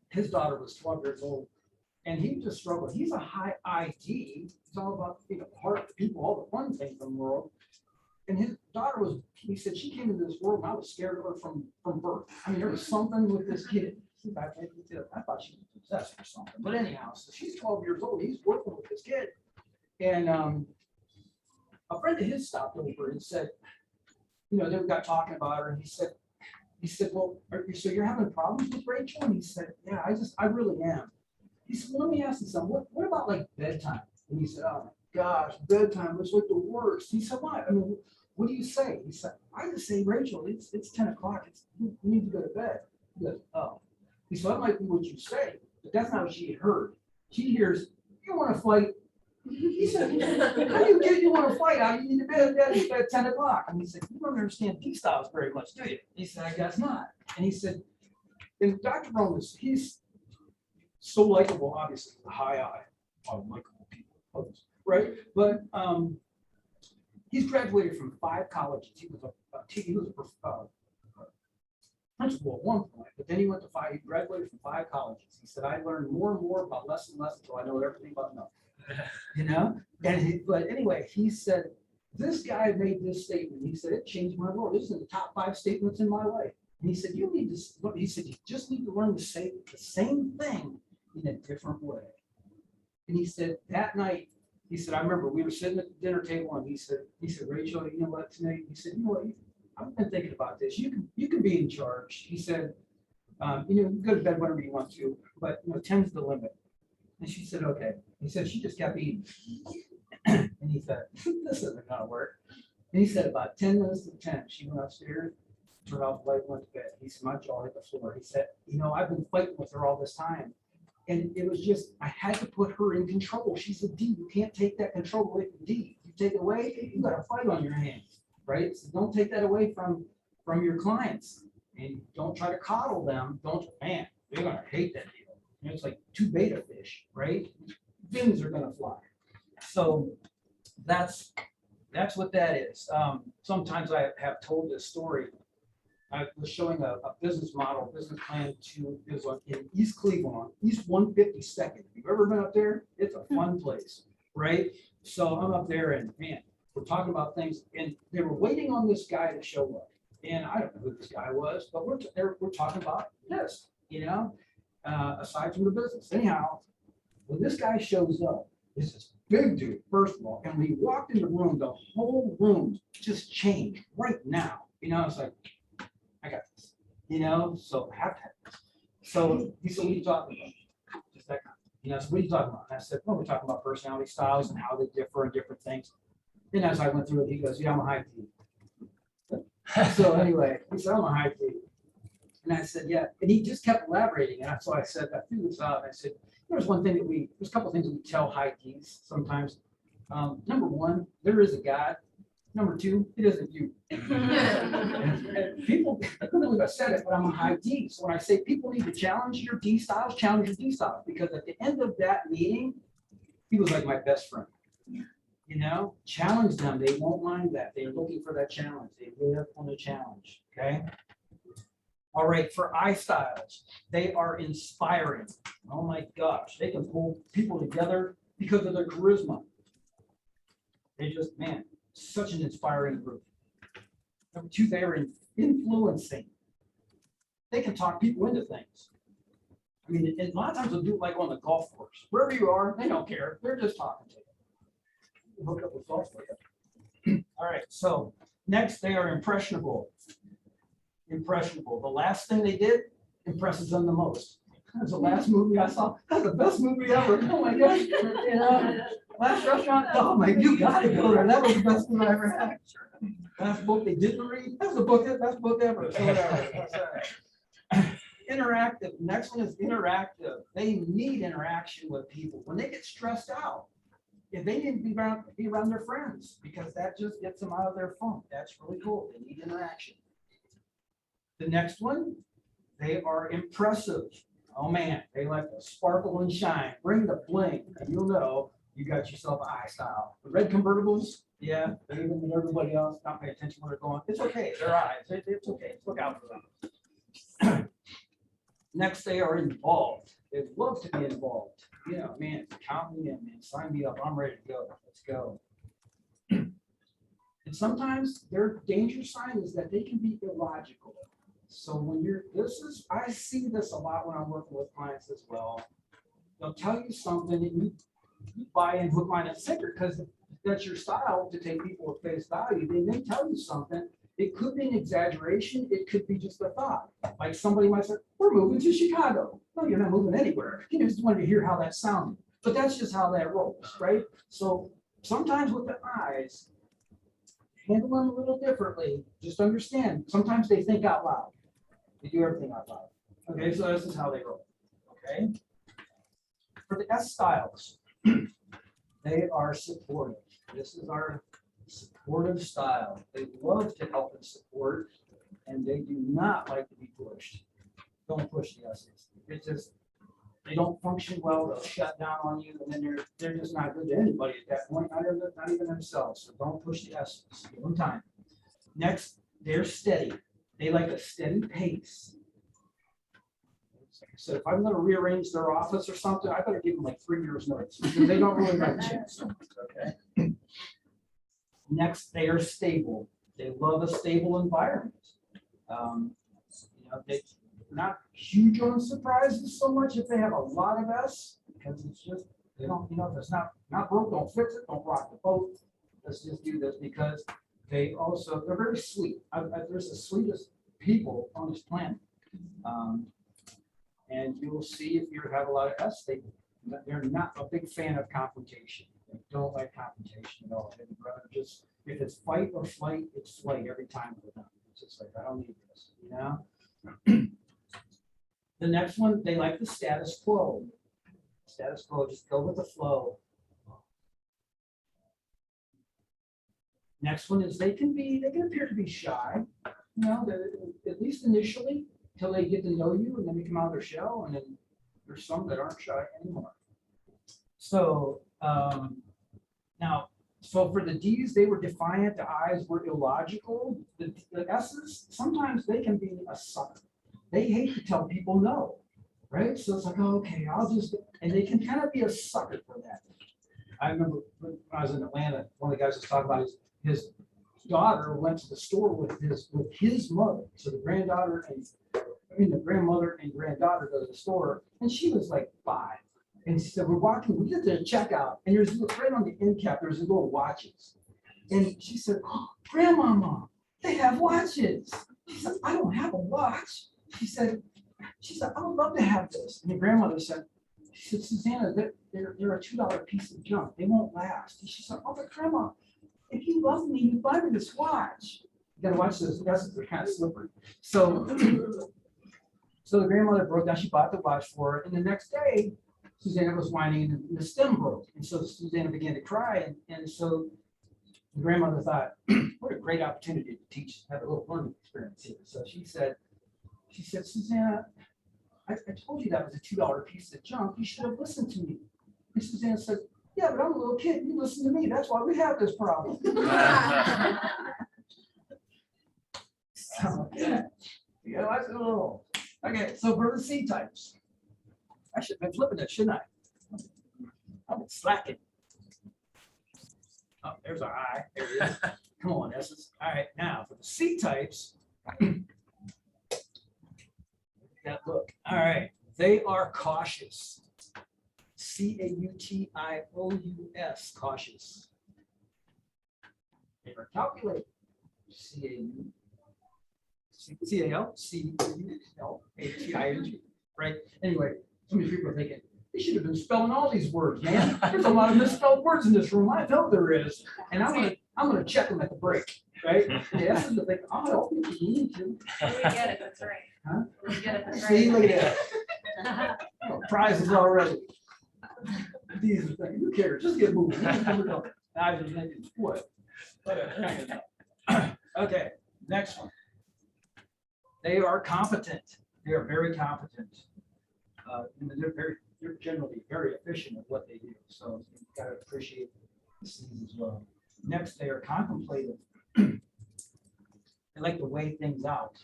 his daughter was 12 years old, and he just struggled. He's a high ID. It's all about being a part of people, all the fun things in the world. And his daughter was, he said, she came into this world and I was scared of her from birth. I mean, there was something with this kid. I thought she was possessed or something. But anyhow, so she's 12 years old. He's working with this kid. And a friend of his stopped over and said, you know, they got talking about her, and he said, well, so you're having problems with Rachel? And he said, yeah, I really am. He said, well, let me ask you something. What about like bedtime? And he said, oh my gosh, bedtime was like the worst. He said, why? I mean, what do you say? He said, I just say, Rachel, it's 10 o'clock. You need to go to bed. He goes, oh. He said, that might be what you say, but that's not what she had heard. She hears, you want to fight? He said, how do you get you want to fight? I need to bed at 10 o'clock. And he said, you don't understand D styles very much, do you? He said, I guess not. And he said, and Dr. Rome he's so likable, obviously, with a high I. Unlikable people, right? But he's graduated from 5 colleges. He was a principal at one point, but then he went to 5. He graduated from 5 colleges. He said, I learned more and more about less and less until I know everything about nothing. You know, but anyway, he said, this guy made this statement. He said, it changed my world. This is in the top 5 statements in my life. And he said, you need to, he said, you just need to learn to say the same thing in a different way. And he said, that night, he said, I remember we were sitting at the dinner table, and he said, Rachel, you know what, tonight? He said, you know what, I've been thinking about this. You can be in charge. He said, you know, go to bed whenever you want to, but you know, 10's the limit. And she said, okay. He said, she just kept eating. And he said, this isn't gonna work. And he said, about 10 minutes to 10, she went upstairs turned off the light, went to bed. He said, my jaw hit the floor. He said, you know, I've been fighting with her all this time. And it was just, I had to put her in control. She's a D. You can't take that control away from D. You take it away, you got a fight on your hands, right? So don't take that away from your clients. And don't try to coddle them. Don't, man, they're gonna hate that deal. You know, it's like two beta fish, right? Fins are gonna fly. So that's what that is. Sometimes I have told this story. I was showing a business model, business plan to is in East Cleveland, East 152nd. If you've ever been up there, it's a fun place, right? So I'm up there and man, we're talking about things and they were waiting on this guy to show up. And I don't know who this guy was, but we're talking about this, you know, aside from the business. Anyhow, when this guy shows up, this is big dude, first of all, and when he walked in the room, the whole room just changed right now. You know, it's like, I got this, you know, so I have to have this. So he said, what are you talking about? Just that kind of, you know, so what are you talking about? And I said, well, we're talking about personality styles and how they differ and different things. Then as I went through it, he goes, yeah, I'm a high D. So anyway, he said, I'm a high D. And I said, yeah. And he just kept elaborating. And so I said, I threw this out. And I said, there's one thing that there's a couple of things that we tell high Ds sometimes. Number one, there is a God. Number two, it isn't you. And people, I couldn't believe I said it, but I'm a high D. So when I say people need to challenge your D styles, because at the end of that meeting, he was like my best friend. You know, challenge them. They won't mind that. They're looking for that challenge. They live on the challenge. Okay. All right. For I styles, they are inspiring. Oh my gosh. They can pull people together because of their charisma. They just, man, such an inspiring group. Number two, they are influencing. They can talk people into things. I mean, a lot of times they'll do it like on the golf course. Wherever you are, they don't care. They're just talking to you. Hook up with golf for you. All right, so next they are impressionable. Impressionable. The last thing they did impresses them the most. That's the last movie I saw. That's the best movie ever. Oh my gosh. You know, last restaurant. Oh my, you gotta go there. That was the best movie I ever had. Last book they didn't read. That was the best book ever. So whatever. Interactive. Next one is interactive. They need interaction with people. When they get stressed out, if they need to be around their friends, because that just gets them out of their funk. That's really cool. They need interaction. The next one, they are impressive. Oh man, they like to sparkle and shine. Bring the bling, and you'll know you got yourself an I style. The red convertibles, yeah, they even with everybody else not pay attention where they're going. It's okay. Their eyes. It's okay. Look out for them. Next, they are involved. They love to be involved. Yeah, man, count me in, man. Sign me up. I'm ready to go. Let's go. And sometimes their danger sign is that they can be illogical. So when I see this a lot when I'm working with clients as well. They'll tell you something and you buy in hook, line, and sinker because that's your style to take people at face value. They may tell you something. It could be an exaggeration. It could be just a thought. Like somebody might say, we're moving to Chicago. No, you're not moving anywhere. You just wanted to hear how that sounded. But that's just how that rolls, right? So sometimes with the eyes, handle them a little differently. Just understand. Sometimes they think out loud. They do everything out loud. Okay, so this is how they roll. Okay. For the S styles, they are supportive. This is our supportive style. They love to help and support, and they do not like to be pushed. Don't push the S's. It's just they don't function well. They'll shut down on you, and then they're just not good to anybody at that point, not even themselves. So don't push the S's. Give them time. Next, they're steady. They like a steady pace. Like I said, if I'm going to rearrange their office or something, I better give them like 3 years notice because they don't really like change. Okay. Next, they are stable. They love a stable environment. You know, they're not huge on surprises so much if they have a lot of S, because it's just, they don't, you know, if it's not broke, don't fix it, don't rock the boat. Let's just do this because they're very sweet. There's the sweetest people on this planet. And you will see if you have a lot of S, they're not a big fan of confrontation. They don't like confrontation at all. They'd rather just, if it's fight or flight, it's flight every time for them. It's just like, I don't need this, you know? The next one, they like the status quo. Status quo, just go with the flow. Next one is they can appear to be shy, you know, at least initially, till they get to know you and then they come out of their shell, and then there's some that aren't shy anymore. So now, so for the D's, they were defiant, the I's were illogical. The S's, sometimes they can be a sucker. They hate to tell people no, right? So it's like, oh, okay, I'll just, and they can kind of be a sucker for that. I remember when I was in Atlanta, one of the guys was talking about his daughter went to the store with his mother. So the grandmother and granddaughter go to the store, and she was like 5. And she said, we get to the checkout, and there's right on the end cap, there's little watches. And she said, oh, Grandmama, they have watches. She said, I don't have a watch. She said, I would love to have this. And the grandmother said, Susanna, they're a $2 piece of junk. They won't last. And she said, oh, but Grandma, if you love me, you buy me this watch. You gotta watch those glasses, they're kind of slippery. So the grandmother broke down, she bought the watch for her, and the next day, Susanna was whining and the stem broke. And so Susanna began to cry. And so the grandmother thought, what a great opportunity to teach, have a little learning experience here. So she said, Susanna, I told you that was a $2 piece of junk. You should have listened to me. And Susanna said, yeah, but I'm a little kid. You listen to me. That's why we have this problem. So, yeah, that's a little. Okay, so for the C types. I should have been flipping it, shouldn't I? I've been slacking. Oh, there's our I. There it is. Come on, S's. All right, now for the C types. That look. All right, they are cautious. C-A-U-T-I-O-U-S, cautious. They are calculated. C-A-L-C-U-L-A-T-I-N-G. Right? Anyway, so many people are thinking, they should have been spelling all these words, man. There's a lot of misspelled words in this room. I know there is. And I'm gonna check them at the break, right? Yeah, that's the thing. I'll help you if you need to. We get it, that's right. Huh? We get it, that's See, right. look at that. Oh, prizes already. These are things. Who cares? Just get moving. I was thinking, what? Okay, next one. They are competent. They are very competent. And they're generally very efficient at what they do. So you've got to appreciate the C's as well. Next, they are contemplative. They like to weigh things out.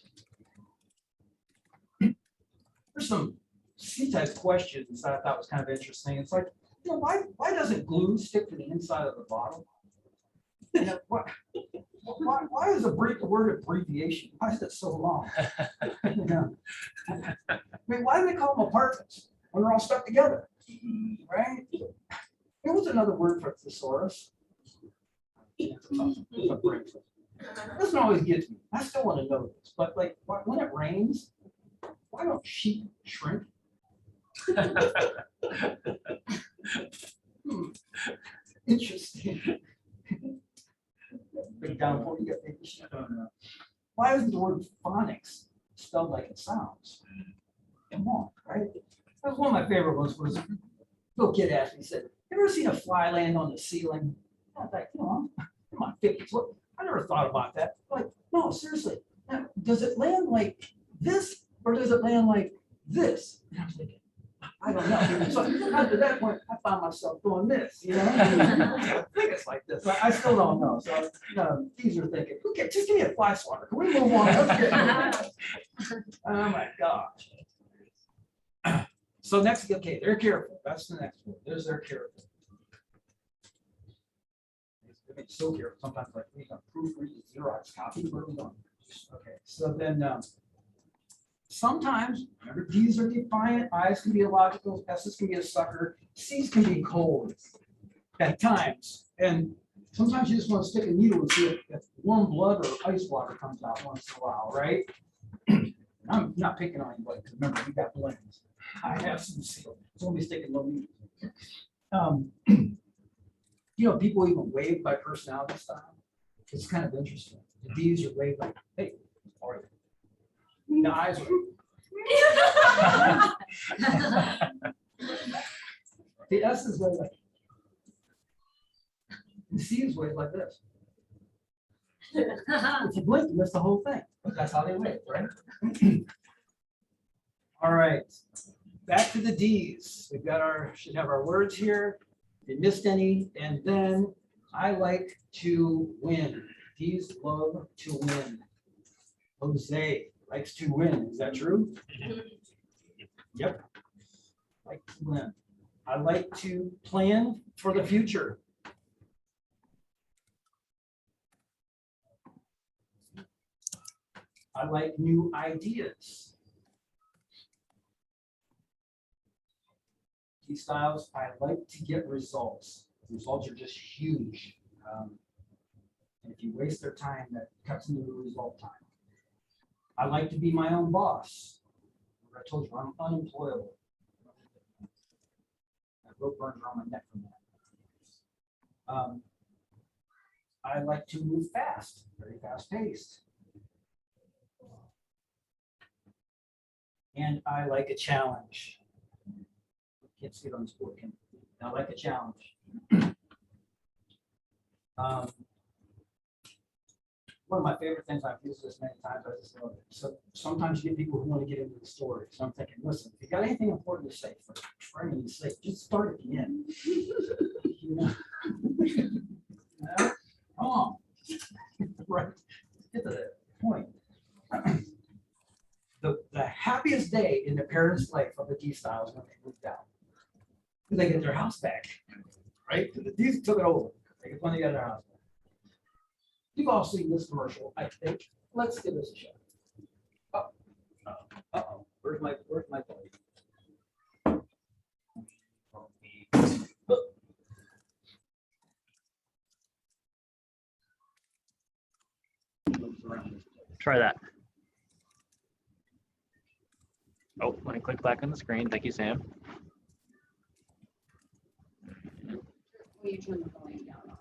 There's some C-type questions that I thought was kind of interesting. It's like, you know, why doesn't glue stick to the inside of the bottle? You know, why is the word abbreviation? Why is it so long? You know? I mean, why do they call them apartments when they're all stuck together? Right? There was another word for thesaurus. Doesn't always get to me. I still want to know this, but like when it rains, why don't sheep shrink? Interesting. Big downpour, you get baby sheep. Why isn't the word phonics spelled like it sounds? Come on, right? That was one of my favorite ones. Was a little kid asked me, he said, "You ever seen a fly land on the ceiling?" I was like, you know, I'm on 50s. Look, I never thought about that. Like, no, seriously. Now, does it land like this or does it land like this? And I was thinking, I don't know. So after that point, I found myself doing this, you know? I think it's like this. I still don't know. So these are thinking, okay, just give me a fly swatter. Can we move on? Let's get oh my gosh. So next, okay, they're careful. That's the next one. There's their careful. They're so careful. Sometimes like we got proofread the Xerox copy. Where we going? Okay, so then sometimes, remember, D's are defiant, I's can be illogical, S's can be a sucker, C's can be cold at times. And sometimes you just want to stick a needle and see if warm blood or ice water comes out once in a while, right? I'm not picking on anybody, because remember, we got blends. I have some seal. So we'll be sticking low needles. You know, people even wave by personality style. It's kind of interesting. The D's are waved like, hey, And the eyes are. The S is way like. The C is way like this. If you blink, you miss the whole thing, but that's how they wave, right? All right, back to the D's. We've got should have our words here. If you missed any, and then I like to win. D's love to win. Jose likes to win. Is that true? Yep. Like to win. I like to plan for the future. I like new ideas. These styles, I like to get results. Results are just huge. And if you waste their time, that cuts into the result time. I like to be my own boss. I told you I'm unemployable. I rope burns around my neck from that. I like to move fast, very fast paced. And I like a challenge. Can't see it on this board, can you? I like a challenge. One of my favorite things, I've used this many times, I just love it. So sometimes you get people who want to get into the story. So I'm thinking, listen, if you got anything important to say for training's sake, just start at the end. You know? Come on. Right. Get to the point. The happiest day in the parents' life of the D style is when they moved out. They get their house back, right? The D's took it over. They when they got their house back. You've all seen this commercial, I think. Let's give this a shot. Uh-oh. Where's my phone? Try that. Oh, let me click back on the screen. Thank you, Sam. Will you turn the volume down on?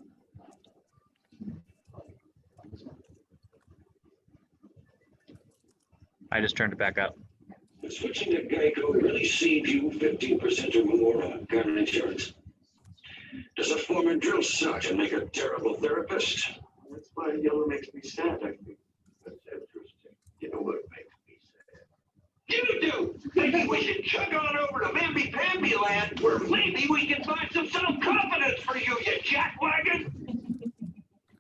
I just turned it back up. Switching to Geico really saves you 15% or more on gun insurance. Does a former drill sergeant make a terrible therapist? That's why yellow makes me sad, I think. That's interesting. You know what makes me sad? You do! Maybe we should chug on over to Mamby-Pamby Land, where maybe we can find some self-confidence for you, you jackwagon!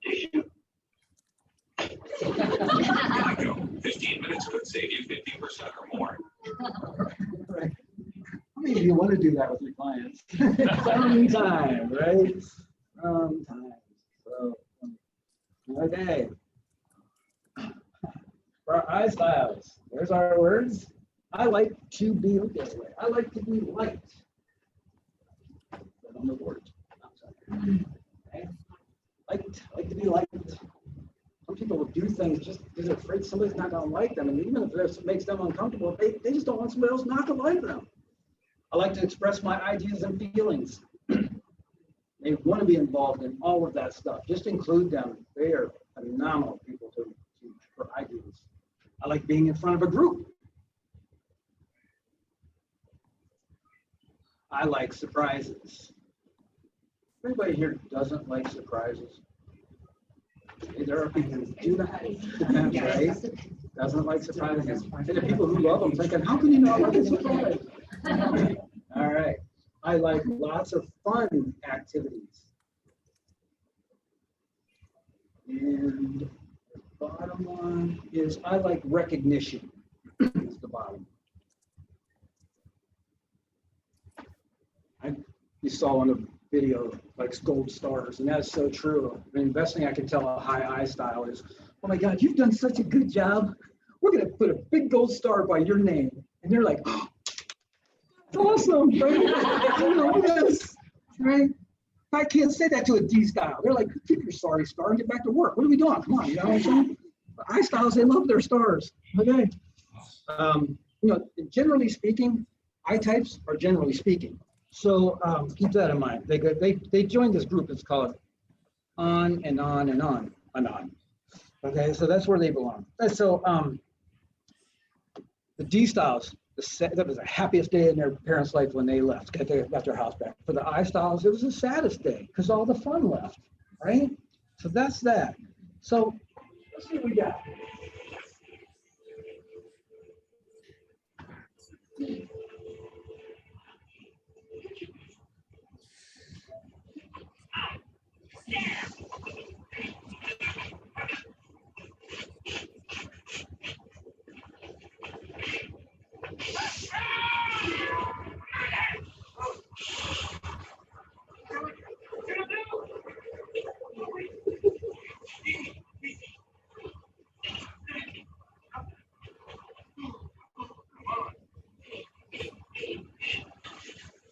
Tissue. Geico, 15 minutes could save you 50% or more. Right. How many of you want to do that with your clients? Sometime, right? Sometimes. So, okay. For our I styles, there's our words. I like to be, look this way. I like to be light. On the board. Okay. Like to be light. Some people will do things just because they're afraid somebody's not going to like them. And even if it makes them uncomfortable, they just don't want somebody else not to like them. I like to express my ideas and feelings. They want to be involved in all of that stuff. Just include them. They are phenomenal people for ideas. I like being in front of a group. I like surprises. Anybody here doesn't like surprises? There are people who do that, right? Doesn't like surprises. And the people who love them thinking, how can you not like a surprise? All right. I like lots of fun activities. And the bottom one is I like recognition. That's the bottom. You saw in the video like gold stars, and that's so true. I mean, the best thing I can tell a high I style is, oh my God, you've done such a good job. We're gonna put a big gold star by your name. And they're like, oh, that's awesome, right? You know, yes, right? I can't say that to a D style. They're like, keep your sorry star and get back to work. What are we doing? Come on, you know what I'm saying? I styles, they love their stars. Okay. You know, generally speaking, I types are generally speaking. So keep that in mind. They joined this group. It's called On and On and On. Anon. Okay, so that's where they belong. So The D styles, that was the happiest day in their parents' life when they left, got their house back. For the I styles, it was the saddest day because all the fun left, right? So that's that. So let's see what we got.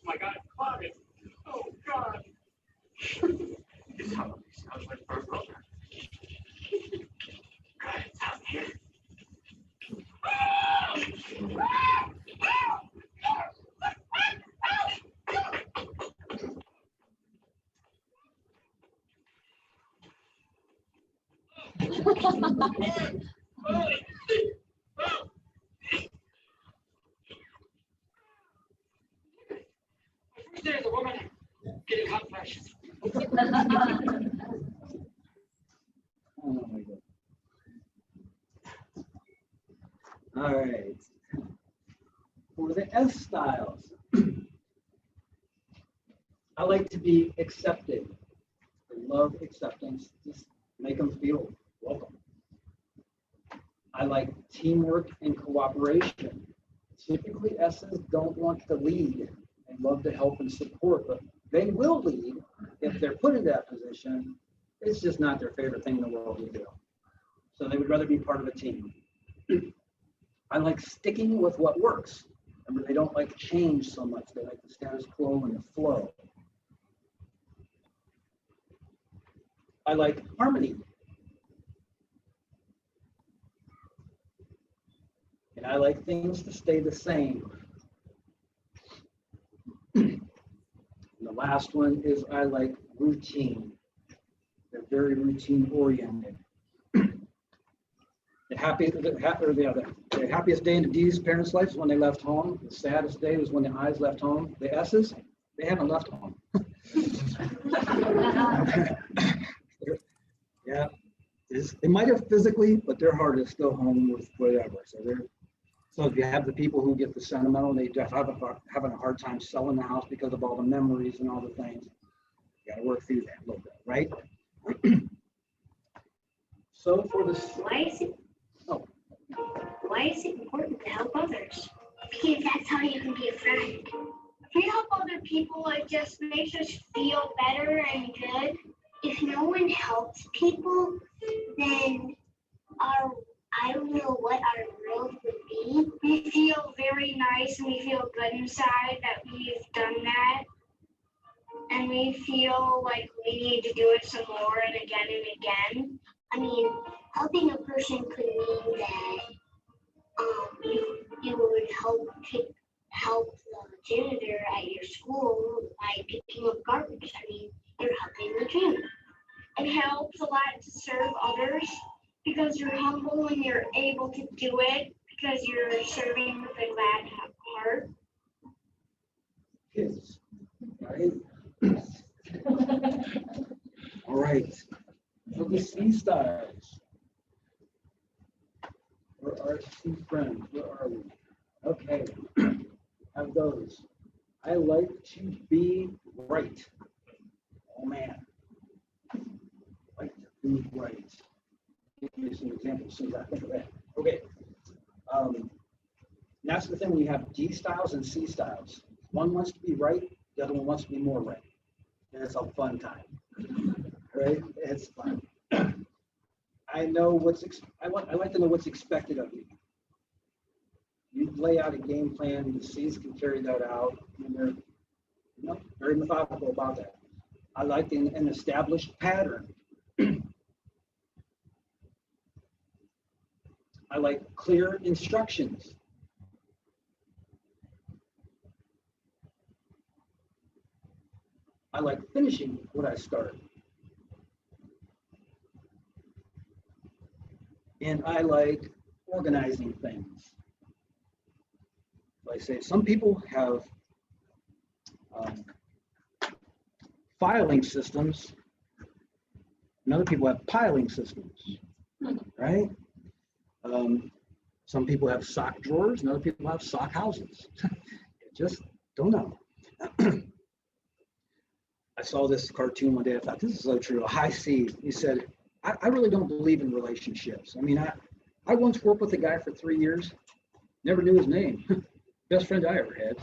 My God, caught it. Oh, God. This sounds like for a program. God, it's out here. There's a woman getting hot flashes. Oh my God. All right. For the S styles, I like to be accepted. I love acceptance. Just make them feel welcome. I like teamwork and cooperation. Typically, S's don't want to lead. They love to help and support, but they will lead if they're put in that position. It's just not their favorite thing in the world to do. So they would rather be part of a team. I like sticking with what works. Remember, they don't like change so much. They like the status quo and the flow. I like harmony. And I like things to stay the same. And the last one is I like routine. They're very routine oriented. The happiest day in the D's parents' life is when they left home. The saddest day was when the I's left home. The S's, they haven't left home. Yeah, they might have physically, but their heart is still home with whatever. So if you have the people who get the sentimental, they just having a hard time selling the house because of all the memories and all the things. You got to work through that a little bit, right? So for this, Why is it important to help others? Because that's how you can be a friend. If we help other people, it just makes us feel better and good. If no one helps people, then I don't know what our growth would be. We feel very nice and we feel good inside that we've done that. And we feel like we need to do it some more and again. I mean, helping a person could mean that you would help the janitor at your school by picking up garbage. I mean, you're helping the janitor. It helps a lot to serve others because you're humble and you're able to do it because you're serving with a glad heart. kids, right? All right. So the C styles. Where are C friends? Where are we? Okay. Have those. I like to be right. Oh man. Like to be right. Give you some examples as soon as I think of that. Okay. That's the thing when you have D styles and C styles. One wants to be right, the other one wants to be more right. And it's a fun time. Right? It's fun. I know I like to know what's expected of you. You lay out a game plan, the C's can carry that out, and they're very methodical about that. I like an established pattern. I like clear instructions. I like finishing what I start. And I like organizing things. I say some people have filing systems, and other people have piling systems, right? Some people have sock drawers, and other people have sock houses. Just don't know. I saw this cartoon one day. I thought, this is so true. A high C. He said, I really don't believe in relationships. I mean, I once worked with a guy for 3 years, never knew his name. Best friend I ever had.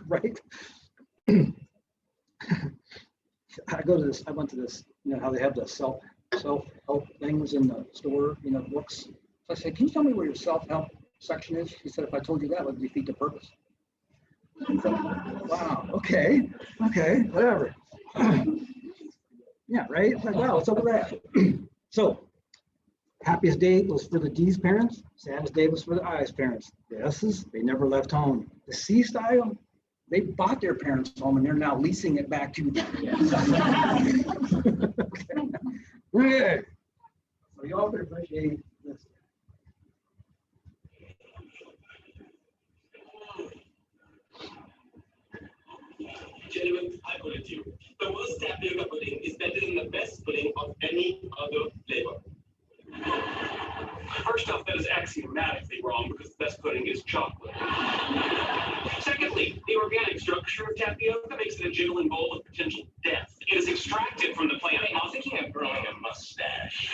Right? I went to this, you know, how they have the self-help things in the store, you know, books. So I said, can you tell me where your self-help section is? He said, if I told you that, it would defeat the purpose. Wow, okay, whatever. Yeah, right? It's like, wow, it's over there. So, happiest day was for the D's parents. Saddest day was for the I's parents. The S's, they never left home. The C style, they bought their parents' home and they're now leasing it back to them. Okay. So y'all could appreciate this. Gentlemen, I put it to you. The worst tapioca pudding is better than the best pudding of any other flavor. First off, that is axiomatically wrong because the best pudding is chocolate. Secondly, the organic structure of tapioca makes it a jiggling bowl of potential death. It is extracted from the plant. I was thinking of growing a mustache.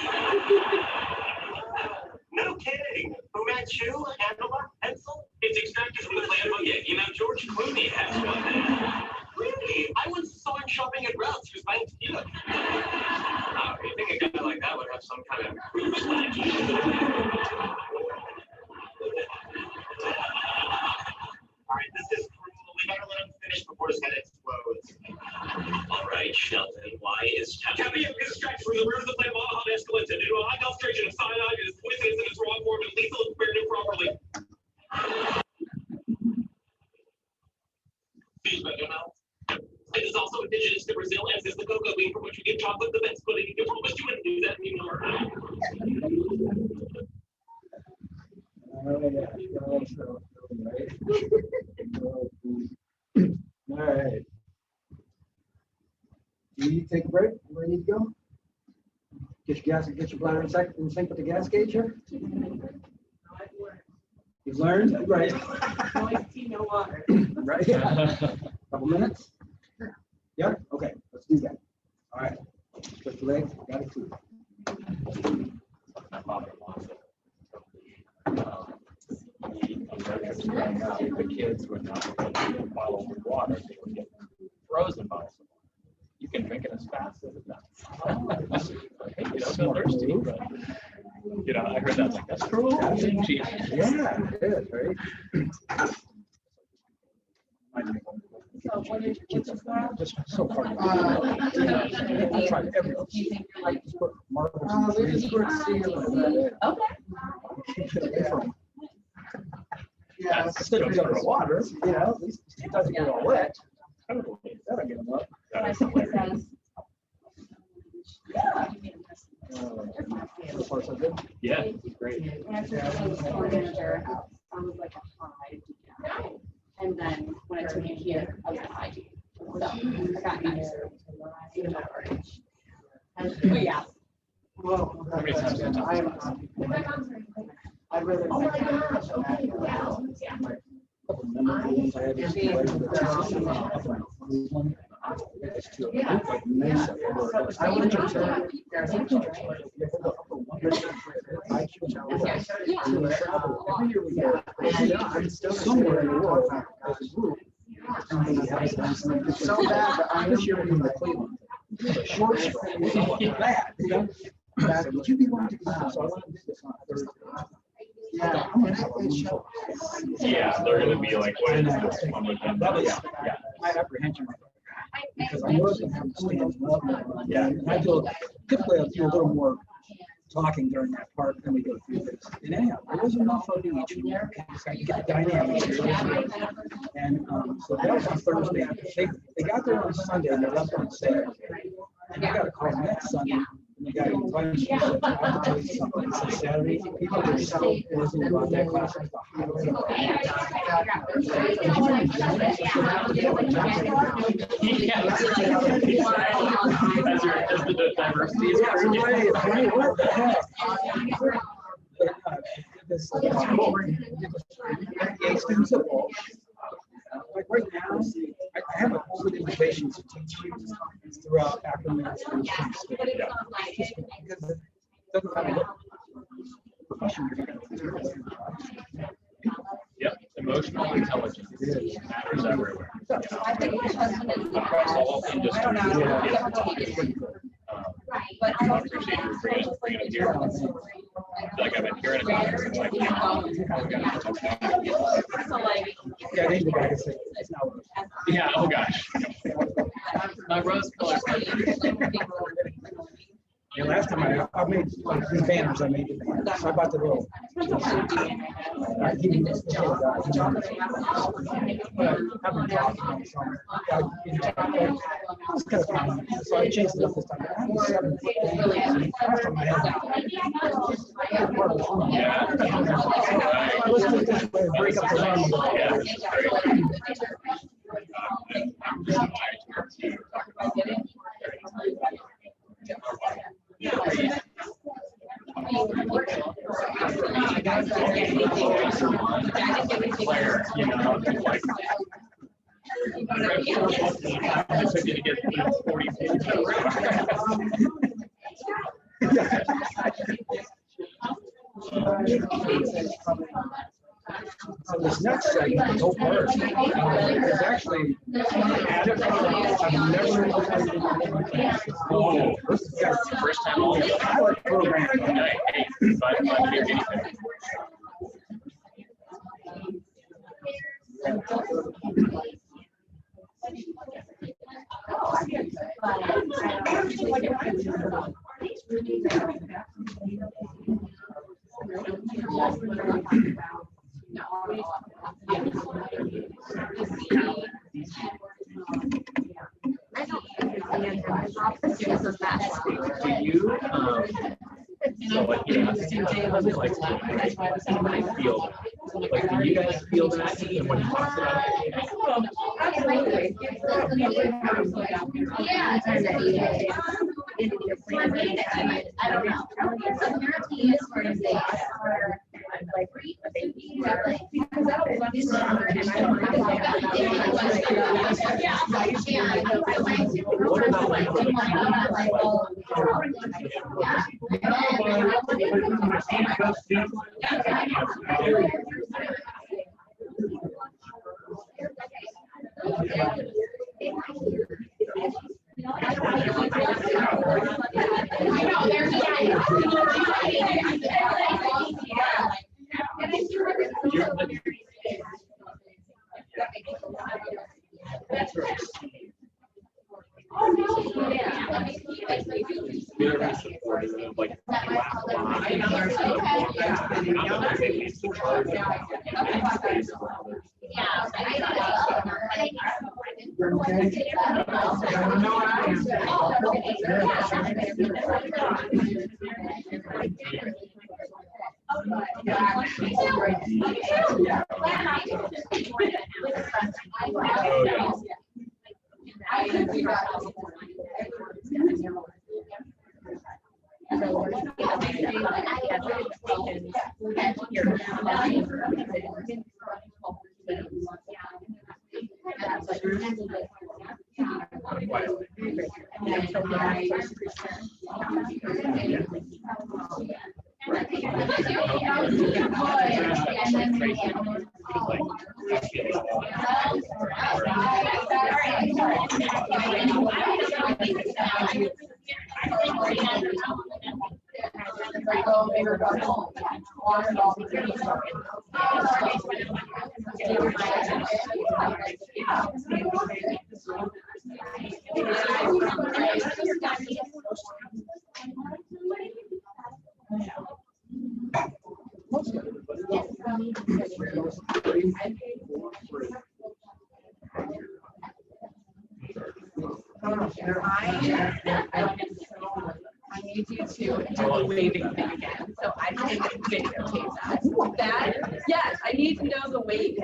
No kidding. Fu Manchu, handlebar, pencil? It's extracted from the plant. Oh yeah, you know, George Clooney has one there. Really? I once saw him shopping at Ralph's. He was buying tequila. Oh, you think a guy like that would have some kind of cruise line? All right, this is cruel. We gotta let him finish before his head explodes. All right, Sheldon, why is tapioca extracted from the root of the plant Baja escalated into a high concentration of cyanide? It is poisonous in its raw form and lethal if prepared improperly. Feels better now. It is also indigenous to Brazil, as is the cocoa bean from which we get chocolate, the best pudding. You promised you wouldn't do that anymore. All right. Do you take a break? Where you need to go? Get your bladder in sync with the gas gauge here. You've learned, right? No water. Right. Couple minutes. Yeah. Okay. Let's do that. All right. Lift the legs. Got it too. My mother wants it. The kids would not get bottles of water, they would get frozen bottles of water. You can drink it as fast as it does. You don't feel thirsty, but you know, I heard that like that's cruel. Yeah, it is, right? So what is Kids are just so hard. I tried everything. Just put marbles in the freezer. Yeah, instead of going to water, you know, at least it doesn't get all wet. That'll get them up. So far, so good. Yeah, great. When I first was store manager, I was like a high. And then when I took it here, I was a high. So I got nicer. Even at our age. But yeah. Well, How many times have you I really. Oh my gosh, okay, wow. Yeah. Ones I had to see like Mesa. I went to every year we go somewhere in the world as a group. So bad, but this year we're going to Cleveland. Short story, bad, you know. Would you be willing to do this? So I want to do this on Thursday. Yeah, I'm gonna have a show. Yeah, they're gonna be like, what is this one with them? That was Yeah. my apprehension. Because I know it's gonna have students. Yeah. And I do typically I'll do a little more talking during that part, then we go through this. And anyhow, there was enough of each in there, so you get the dynamics here. And so that was on Thursday. They got there on Sunday and they left on Saturday. And I got a call next Sunday. You got invited to something Saturday. People were so busy about that class. As the diversity is. Yeah, right. What the heck? Like right now, I have an open invitation to teach throughout Akron. Yep, emotional intelligence matters everywhere. Across all industries. I appreciate you bringing it here. Like I've been hearing about it. Like, yeah, oh gosh. My rose color. Yeah, last time I made like these banners. I made the banners. So I bought the little. So I changed it up this time. I had 7 foot banners. Last time I had. Let's do it this way. Break up the run. Claire, you know, like to get 40 So this next segment, go first, is actually added. I've never. oh, first time all pilot program. Do you, so like, yeah, like, I feel, like, do you guys feel that when he talks about it? I don't know. Apparently, as far as they are, like, because that was what this Very supportive, like, need you to do the waving thing again. So I can videotape that. That, yes, I need to know the waves.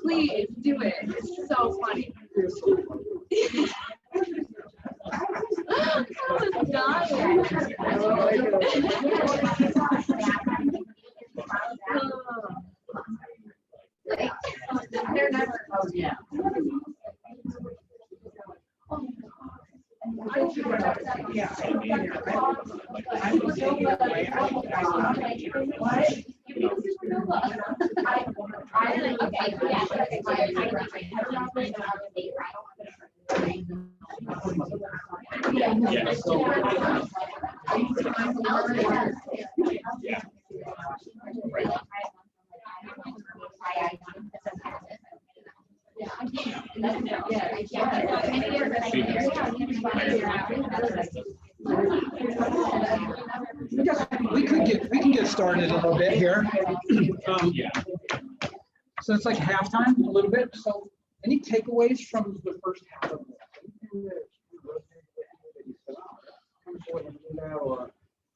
Please do it. It's so funny. I was dying. They're never. Oh, yeah. We can get started a little bit here. So it's like halftime a little bit. So any takeaways from the first half of it? Or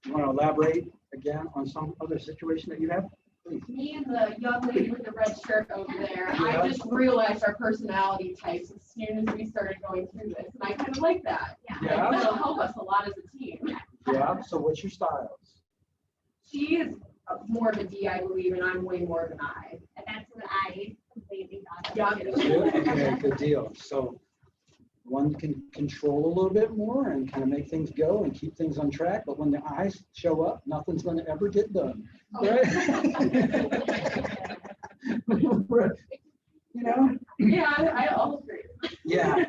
you want to elaborate again on some other situation that you have? Please. Me and the young lady with the red shirt over there, I just realized our personality types as soon as we started going through this, and I kind of like that. Yeah. It'll help us a lot as a team. Yeah. So what's your styles? She is more of a D, I believe, and I'm way more of an I. And that's what I completely thought. Yeah. Okay, good deal. So one can control a little bit more and kind of make things go and keep things on track. But when the eyes show up, nothing's going to ever get done. Right? You know? Yeah, I all agree. Yeah.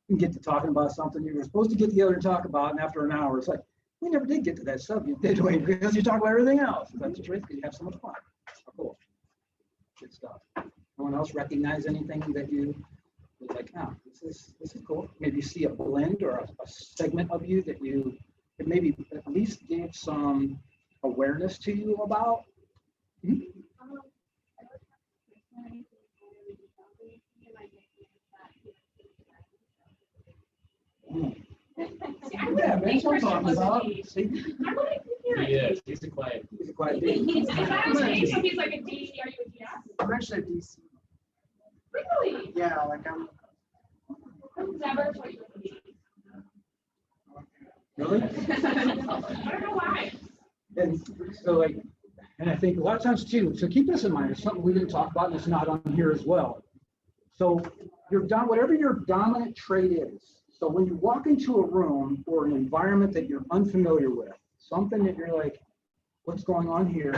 You get to talking about something you were supposed to get together and talk about, and after an hour, it's like, we never did get to that subject, did we? Because you talk about everything else. That's the truth, because you have so much fun. Oh, cool. Good stuff. No one else recognize anything that you was like, oh, this is cool. Maybe you see a blend or a segment of you that you that maybe at least gave some awareness to you about. Hmm? Yeah, that's what I'm talking about. See? He is. He's a quiet. He's a quiet He's, dude. if I was me, so he's like a D, are you a DS? I'm actually a DC. Really? Yeah, like I'm. Never told you a D. Really? I don't know why. And so like, and I think a lot of times too, so keep this in mind, it's something we didn't talk about and it's not on here as well. So whatever your dominant trait is, so when you walk into a room or an environment that you're unfamiliar with, something that you're like, what's going on here?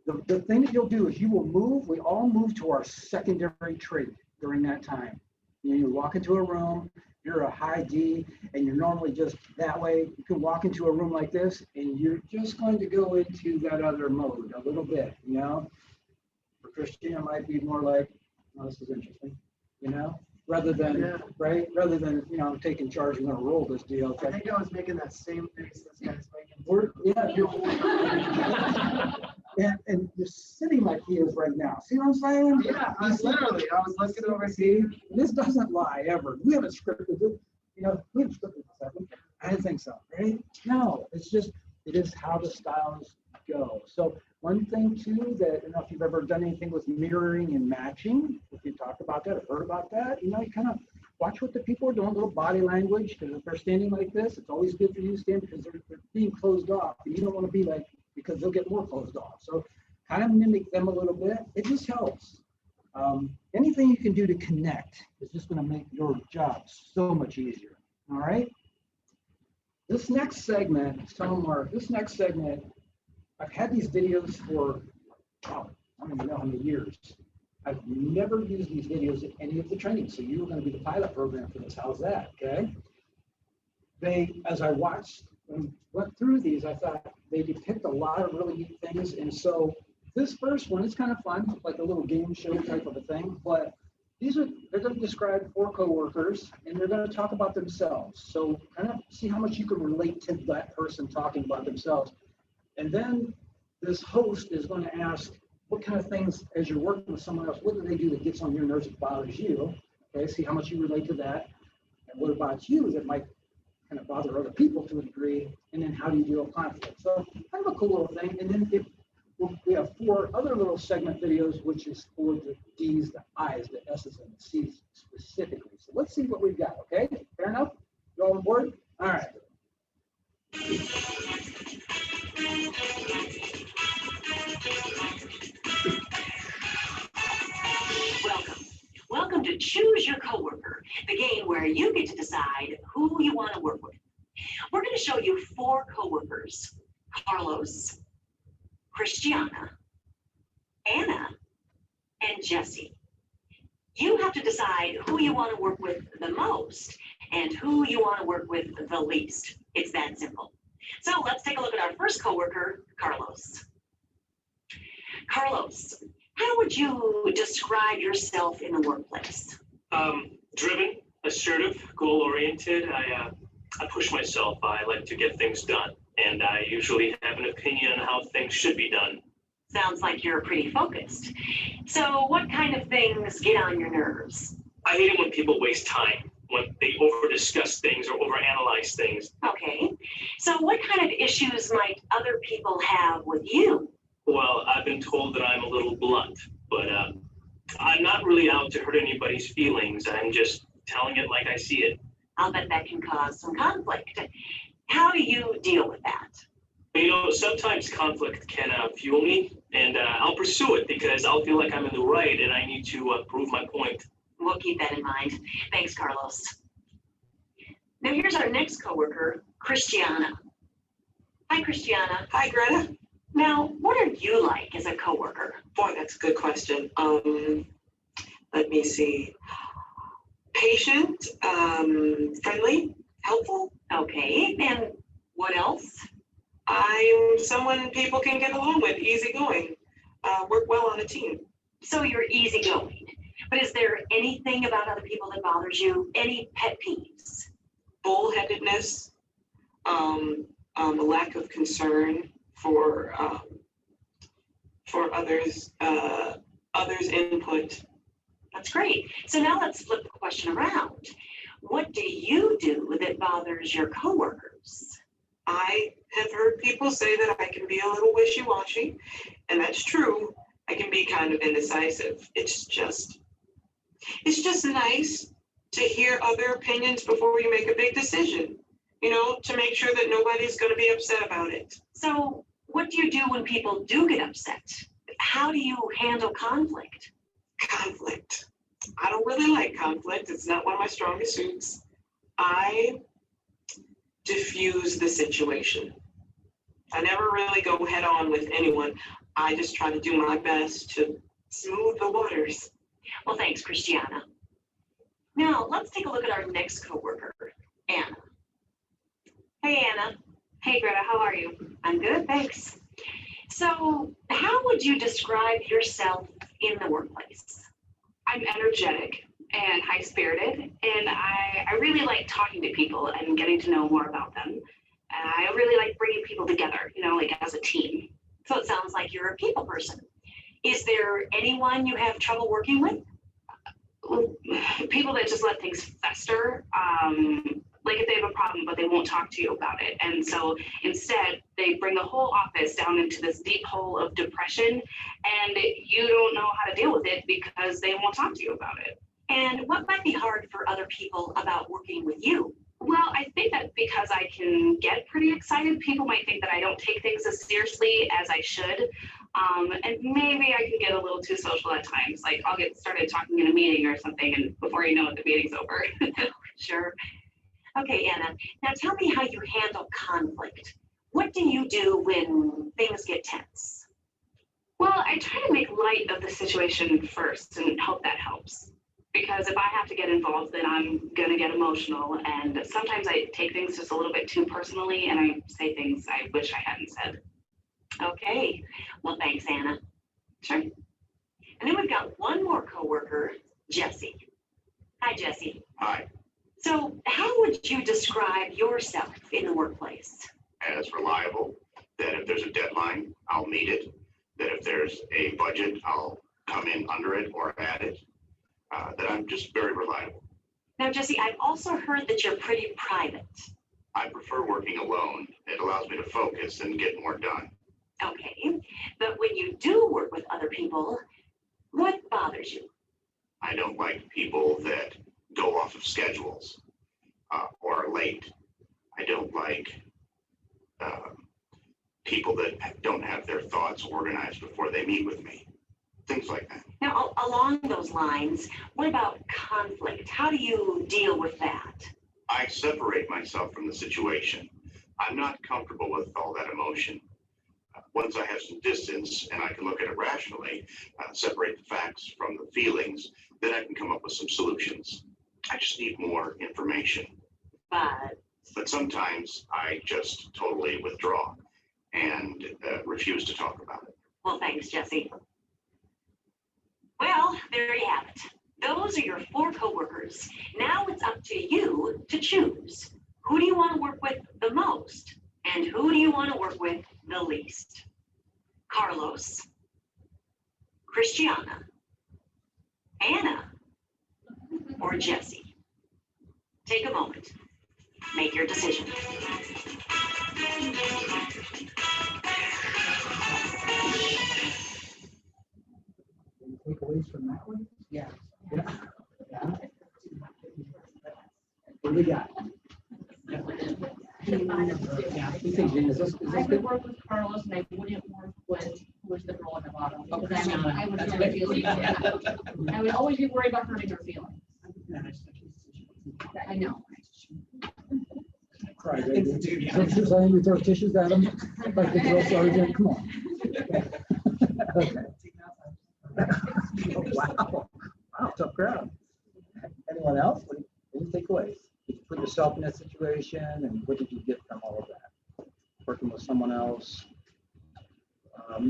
The thing that you'll do is you will move, we all move to our secondary trait during that time. You walk into a room, you're a high D, and you're normally just that way. You can walk into a room like this, and you're just going to go into that other mode a little bit, you know? For Christian, it might be more like, oh, this is interesting, you know? Rather than, right? Rather than, you know, taking charge, I'm going to roll this deal. I think I was making that same face this guy's making. And you're sitting like he is right now. See what I'm saying? Yeah, I was looking over here. This doesn't lie ever. We haven't scripted it. You know, we haven't scripted this, have we? I didn't think so, right? No, it's just, it is how the styles go. So one thing too, that I don't know if you've ever done anything with mirroring and matching, if you talked about that or heard about that, you know, you kind of watch what the people are doing, a little body language, because if they're standing like this, it's always good for you to stand because they're being closed off. And you don't want to be like, because they'll get more closed off. So kind of mimic them a little bit. It just helps. Anything you can do to connect is just going to make your job so much easier. All right. This next segment, tell them Mark, this next segment, I've had these videos for, oh, I don't even know how many years. I've never used these videos in any of the training. So you're going to be the pilot program for this. How's that? Okay. As I watched and went through these, I thought they depict a lot of really neat things. And so this first one is kind of fun, like a little game show type of a thing. But they're going to describe 4 coworkers, and they're going to talk about themselves. So kind of see how much you can relate to that person talking about themselves. And then this host is going to ask, what kind of things, as you're working with someone else, what do they do that gets on your nerves that bothers you? Okay, see how much you relate to that. And what about you that might kind of bother other people to a degree, and then how do you deal with conflict? So kind of a cool little thing. And then we have 4 other little segment videos, which is for the D's, the I's, the S's, and the C's specifically. So let's see what we've got, okay? Fair enough? You all on board? All right. Welcome to Choose Your Coworker, the game where you get to decide who you want to work with. We're going to show you 4 coworkers: Carlos, Christiana, Anna, and Jesse. You have to decide who you want to work with the most and who you want to work with the least. It's that simple. So let's take a look at our first coworker, Carlos. Carlos, how would you describe yourself in the workplace? Driven, assertive, goal-oriented. I push myself. I like to get things done, and I usually have an opinion on how things should be done. Sounds like you're pretty focused. So what kind of things get on your nerves? I hate it when people waste time, when they over-discuss things or over-analyze things. Okay. So what kind of issues might other people have with you? Well, I've been told that I'm a little blunt, but I'm not really out to hurt anybody's feelings. I'm just telling it like I see it. I'll bet that can cause some conflict. How do you deal with that? You know, sometimes conflict can fuel me, and I'll pursue it because I'll feel like I'm in the right and I need to prove my point. We'll keep that in mind. Thanks, Carlos. Now here's our next coworker, Christiana. Hi, Christiana. Hi, Greta. Now, what are you like as a coworker? Boy, that's a good question. Let me see. Patient, friendly, helpful. Okay, and what else? I'm someone people can get along with, easygoing, work well on a team. So you're easygoing, but is there anything about other people that bothers you? Any pet peeves? Bullheadedness, a lack of concern for others' input. That's great. So now let's flip the question around. What do you do that bothers your coworkers? I have heard people say that I can be a little wishy-washy, and that's true. I can be kind of indecisive. It's just nice to hear other opinions before you make a big decision, you know, to make sure that nobody's going to be upset about it. So what do you do when people do get upset? How do you handle conflict? Conflict. I don't really like conflict. It's not one of my strongest suits. I diffuse the situation. I never really go head on with anyone. I just try to do my best to smooth the waters. Well, thanks, Christiana. Now, let's take a look at our next coworker, Anna. Hey, Anna. Hey, Greta, how are you? I'm good, thanks. So, how would you describe yourself in the workplace? I'm energetic and high-spirited, and I really like talking to people and getting to know more about them. I really like bringing people together, you know, like as a team. So it sounds like you're a people person. Is there anyone you have trouble working with? People that just let things fester, like if they have a problem, but they won't talk to you about it. And so instead, they bring the whole office down into this deep hole of depression, and you don't know how to deal with it because they won't talk to you about it. And what might be hard for other people about working with you? Well, I think that because I can get pretty excited, people might think that I don't take things as seriously as I should. And maybe I can get a little too social at times. Like I'll get started talking in a meeting or something, and before you know it, the meeting's over. Sure. Okay, Anna, now tell me how you handle conflict. What do you do when things get tense? Well, I try to make light of the situation first and hope that helps. Because if I have to get involved, then I'm going to get emotional. And sometimes I take things just a little bit too personally, and I say things I wish I hadn't said. Okay. Well, thanks, Anna. Sure. And then we've got one more coworker, Jesse. Hi, Jesse. Hi. So how would you describe yourself in the workplace? As reliable, that if there's a deadline, I'll meet it. That if there's a budget, I'll come in under it or at it. That I'm just very reliable. Now, Jesse, I've also heard that you're pretty private. I prefer working alone. It allows me to focus and get more done. Okay, but when you do work with other people, what bothers you? I don't like people that go off of schedules or are late. I don't like people that don't have their thoughts organized before they meet with me. Things like that. Now, along those lines, what about conflict? How do you deal with that? I separate myself from the situation. I'm not comfortable with all that emotion. Once I have some distance and I can look at it rationally, separate the facts from the feelings, then I can come up with some solutions. I just need more information. But sometimes I just totally withdraw and refuse to talk about it. Well, thanks, Jesse. Well, there you have it. Those are your 4 coworkers. Now it's up to you to choose. Who do you want to work with the most? And who do you want to work with the least? Carlos, Christiana, Anna, or Jesse? Take a moment. Make your decision. Takeaways from that one? Yeah. Yeah. What do we got? Yeah, you think, Jen, is this I good? would work with Carlos and I wouldn't work with who was the girl in the bottom. Because I would hurt her feelings. I would always be worried about hurting her feelings. I know. Cry, baby. Tissues, I need to throw tissues at them, like the drill sergeant, come on. Okay. Wow, tough crowd. Anyone else? Any takeaways? Did you put yourself in that situation, and what did you get from all of that? Working with someone else.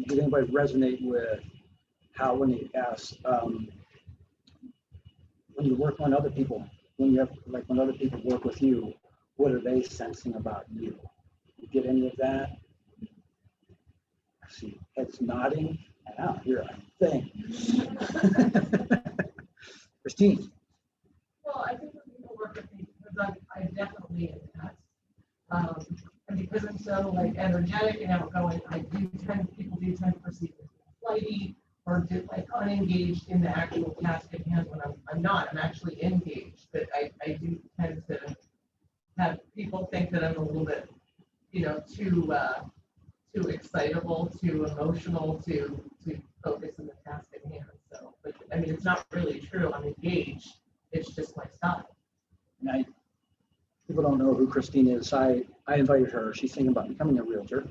Did anybody resonate with how when you ask, when you work on other people, when other people work with you, what are they sensing about you? You get any of that? I see heads nodding. I don't hear a thing. Christine. Well, I think when people work with me, because I definitely in that. And because I'm so like energetic and outgoing, people do tend to perceive me as flighty or unengaged in the actual task at hand when I'm not. I'm actually engaged, but I do tend to have people think that I'm a little bit, too excitable, too emotional to focus on the task at hand. So, but I mean, it's not really true. I'm engaged. It's just my style. And people don't know who Christine is. I invited her. She's thinking about becoming a realtor.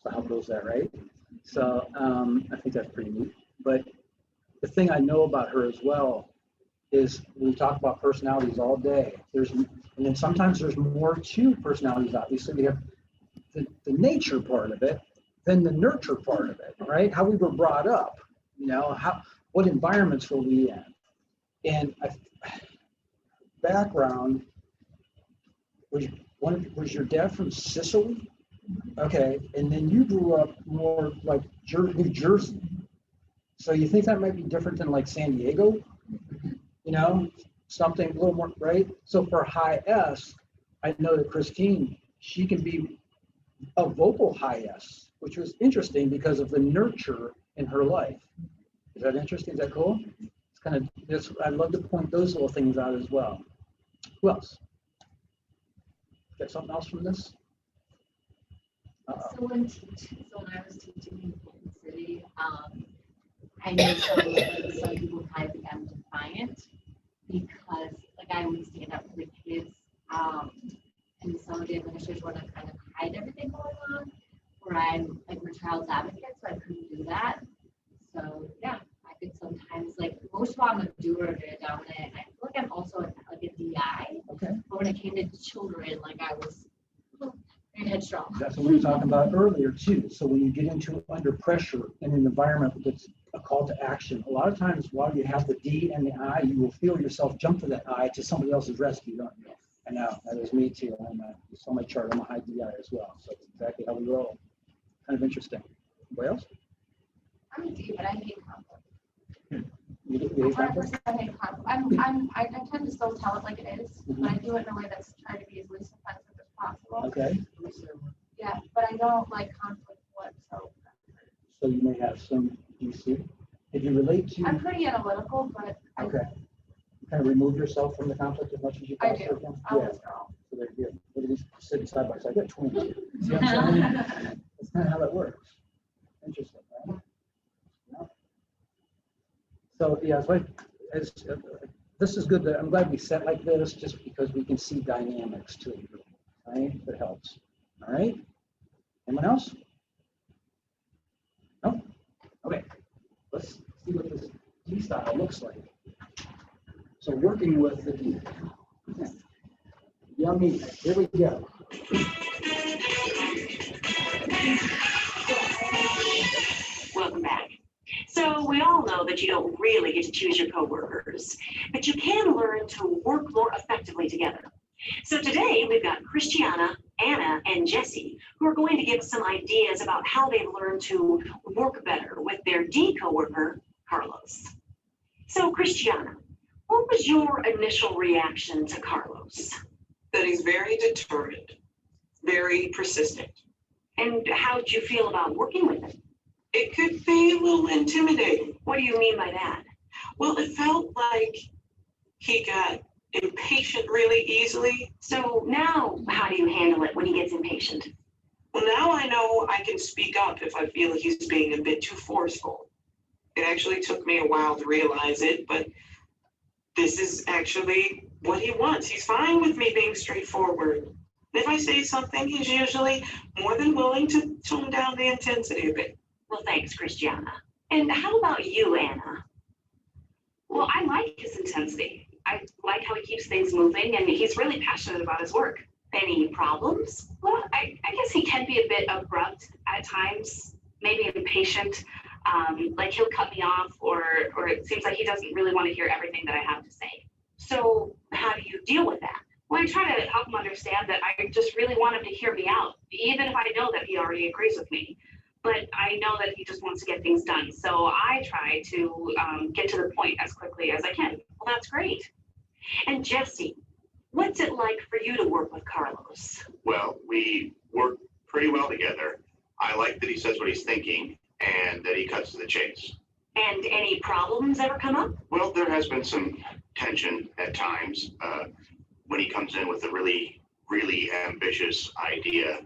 So how goes that, right? So I think that's pretty neat. But the thing I know about her as well is we talk about personalities all day. And then sometimes there's more to personalities. Obviously, we have the nature part of it, then the nurture part of it, right? How we were brought up, what environments were we in? And background, was your dad from Sicily? Okay, and then you grew up more like New Jersey. So you think that might be different than like San Diego? Something a little more, right? So for high S, I know that Christine, she can be a vocal high S, which was interesting because of the nurture in her life. Is that interesting? Is that cool? It's kind of, I'd love to point those little things out as well. Who else? Got something else from this? So when I was teaching in Fulton City, I know some people kind of think I'm defiant because I would stand up for the kids, and some of the administrators want to kind of hide everything going on, where I'm like a child's advocate, so I couldn't do that. So yeah, I think sometimes most of all I'm a doer, very dominant, and I feel like I'm also a DI. Okay. But when it came to children, I was very headstrong. That's what we were talking about earlier too. So when you get into under pressure in an environment that's a call to action, a lot of times while you have the D and the I, you will feel yourself jump to that I to somebody else's rescue, don't you? I know, that is me too. You saw my chart, I'm a high DI as well. So it's exactly how we roll. Kind of interesting. Anybody else? I'm a D, but I hate conflict. You hate conflict? I hate conflict. I tend to still tell it like it is, but I do it in a way that's trying to be as least offensive as possible. Okay, Yeah, but I don't like conflict whatsoever. so you may have some DC. Did you relate to? I'm pretty analytical, but Okay. You kind of remove yourself from the conflict as much as you I possibly do. can? I'll Yeah. withdraw. So they're good. Look at these sitting side by side. They're twins. See what I'm saying? That's kind of how that works. Interesting, right? Yeah. So, yeah, it's like, this is good. I'm glad we set like this just because we can see dynamics too, right? That helps. All right. Anyone else? No? Okay. Let's see what this D style looks like. So working with the D. Okay. Yummy. Here we go. Welcome back. So we all know that you don't really get to choose your coworkers, but you can learn to work more effectively together. So today we've got Christiana, Anna, and Jessie who are going to give some ideas about how they've learned to work better with their D coworker, Carlos. So Christiana, what was your initial reaction to Carlos? That he's very determined, very persistent. And how did you feel about working with him? It could be a little intimidating. What do you mean by that? Well, it felt like he got impatient really easily. So now how do you handle it when he gets impatient? Well, now I know I can speak up if I feel he's being a bit too forceful. It actually took me a while to realize it, but this is actually what he wants. He's fine with me being straightforward. If I say something, he's usually more than willing to tone down the intensity a bit. Well, thanks, Christiana. And how about you, Anna? Well, I like his intensity. I like how he keeps things moving, and he's really passionate about his work. Any problems? Well, I guess he can be a bit abrupt at times, maybe impatient. Like he'll cut me off, or it seems like he doesn't really want to hear everything that I have to say. So how do you deal with that? Well, I try to help him understand that I just really want him to hear me out, even if I know that he already agrees with me. But I know that he just wants to get things done. So I try to get to the point as quickly as I can. Well, that's great. And Jessie, what's it like for you to work with Carlos? Well, we work pretty well together. I like that he says what he's thinking and that he cuts to the chase. And any problems ever come up? Well, there has been some tension at times when he comes in with a really, really ambitious idea.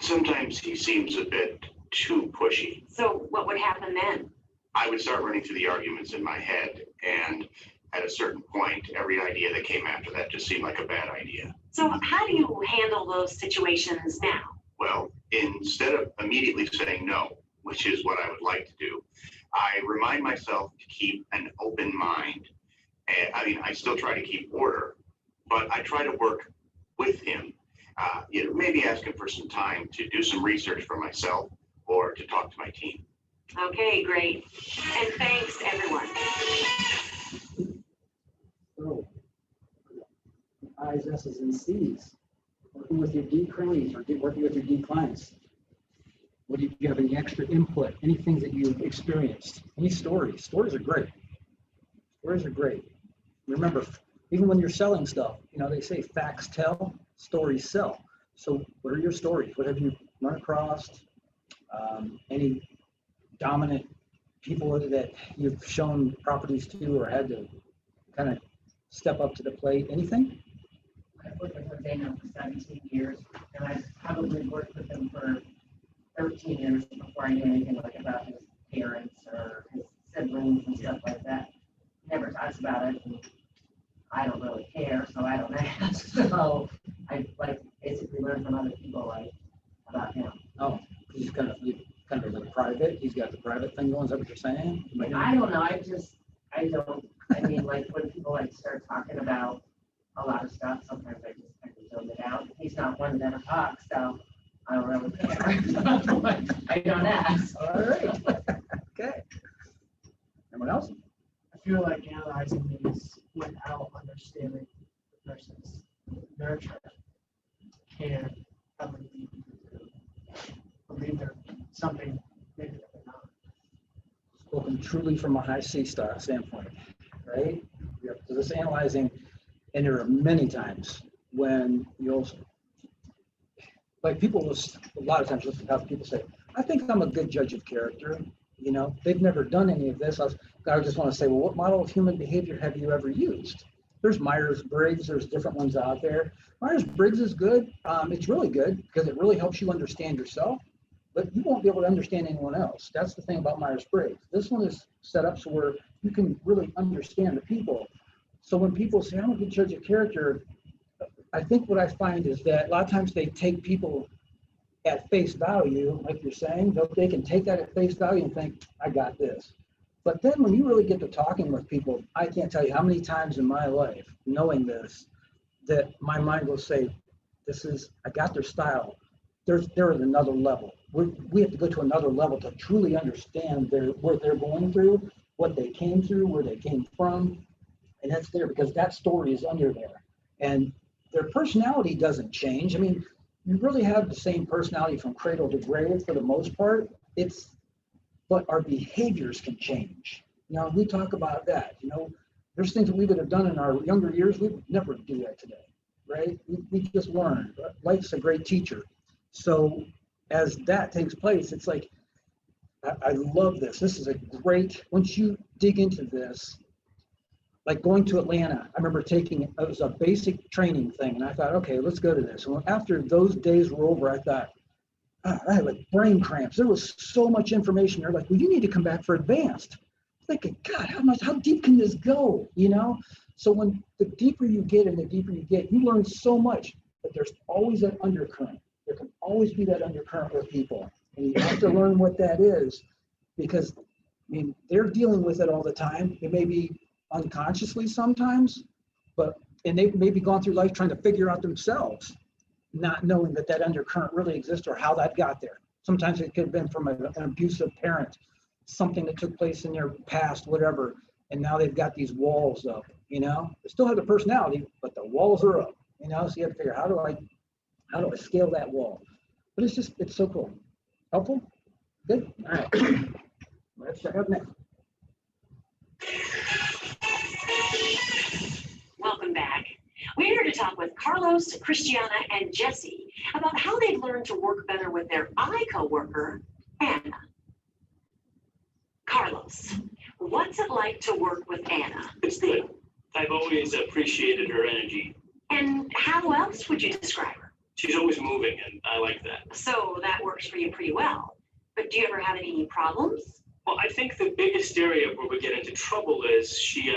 Sometimes he seems a bit too pushy. So what would happen then? I would start running through the arguments in my head, and at a certain point, every idea that came after that just seemed like a bad idea. So how do you handle those situations now? Well, instead of immediately saying no, which is what I would like to do, I remind myself to keep an open mind. And I still try to keep order, but I try to work with him. Maybe ask him for some time to do some research for myself or to talk to my team. Okay, great. And thanks, everyone. So, I's, S's, and C's. Working with your D cronies or working with your D clients. What do you have? Any extra input? Anything that you've experienced? Any stories? Stories are great. Stories are great. Remember, even when you're selling stuff, they say facts tell, stories sell. So what are your stories? What have you run across? Any dominant people that you've shown properties to or had to kind of step up to the plate? Anything? I've worked with Daniel for 17 years, and I probably worked with him for 13 years before I knew anything about his parents or his siblings and stuff like that. Never talks about it, and I don't really care, so I don't ask. So I basically learn from other people about him. Oh, he's kind of like private. He's got the private thing going. Is that what you're saying? I don't know. I don't. I mean, when people start talking about a lot of stuff, sometimes I just kind of zone it out. He's not one that talks, so I don't really care. I don't ask. All right. Okay. Anyone else? I feel like analyzing these without understanding the person's nurture can help me believe they're something maybe that they're not. Spoken truly from a high C standpoint, right? Yep. So this analyzing, and there are many times when you'll, like people will, a lot of times listen to how people say, I think I'm a good judge of character. You know, they've never done any of this. I just want to say, well, what model of human behavior have you ever used? There's Myers-Briggs, there's different ones out there. Myers-Briggs is good. It's really good because it really helps you understand yourself, but you won't be able to understand anyone else. That's the thing about Myers-Briggs. This one is set up so where you can really understand the people. So when people say, I'm a good judge of character, I think what I find is that a lot of times they take people at face value, like you're saying, they can take that at face value and think, I got this. But then when you really get to talking with people, I can't tell you how many times in my life, knowing this, that my mind will say, I got their style. There is another level. We have to go to another level to truly understand what they're going through, what they came through, where they came from. And that's there because that story is under there. And their personality doesn't change. I mean, you really have the same personality from cradle to grave for the most part. But our behaviors can change. Now, we talk about that, there's things that we would have done in our younger years, we would never do that today, right? We just learned. Life's a great teacher. So as that takes place, it's like, I love this. This is a great, once you dig into this, like going to Atlanta, I remember it was a basic training thing. And I thought, okay, let's go to this. And after those days were over, I thought, I had like brain cramps. There was so much information. They're like, well, you need to come back for advanced. I'm thinking, God, how deep can this go? So when the deeper you get and the deeper you get, you learn so much, but there's always that undercurrent. There can always be that undercurrent with people. And you have to learn what that is because, they're dealing with it all the time. It may be unconsciously sometimes, and they've maybe gone through life trying to figure out themselves, not knowing that undercurrent really exists or how that got there. Sometimes it could have been from an abusive parent, something that took place in their past, whatever, and now they've got these walls up, they still have the personality, but the walls are up, so you have to figure, how do I scale that wall? But it's so cool. Helpful? Good? All right. Let's check out next. Welcome back. We're here to talk with Carlos, Christiana, and Jesse about how they've learned to work better with their eye coworker, Anna. Carlos, what's it like to work with Anna? It's good. I've always appreciated her energy. And how else would you describe her? She's always moving, and I like that. So that works for you pretty well. But do you ever have any problems? Well, I think the biggest area where we get into trouble is she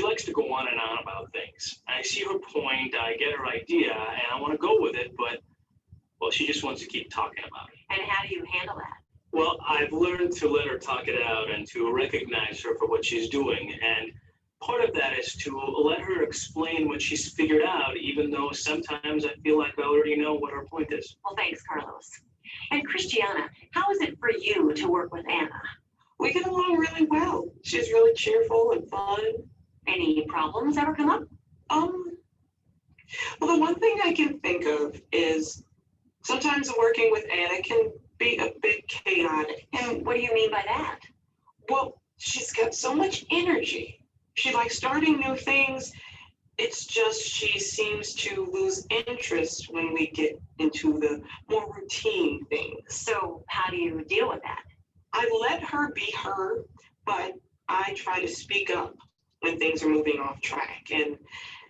likes to go on and on about things. I see her point, I get her idea, and I want to go with it, but, well, she just wants to keep talking about it. And how do you handle that? Well, I've learned to let her talk it out and to recognize her for what she's doing. And part of that is to let her explain what she's figured out, even though sometimes I feel like I already know what her point is. Well, thanks, Carlos. And Christiana, how is it for you to work with Anna? We get along really well. She's really cheerful and fun. Any problems ever come up? Well, the one thing I can think of is sometimes working with Anna can be a bit chaotic. And what do you mean by that? Well, she's got so much energy. She likes starting new things. It's just she seems to lose interest when we get into the more routine things. So how do you deal with that? I let her be her, but I try to speak up when things are moving off track and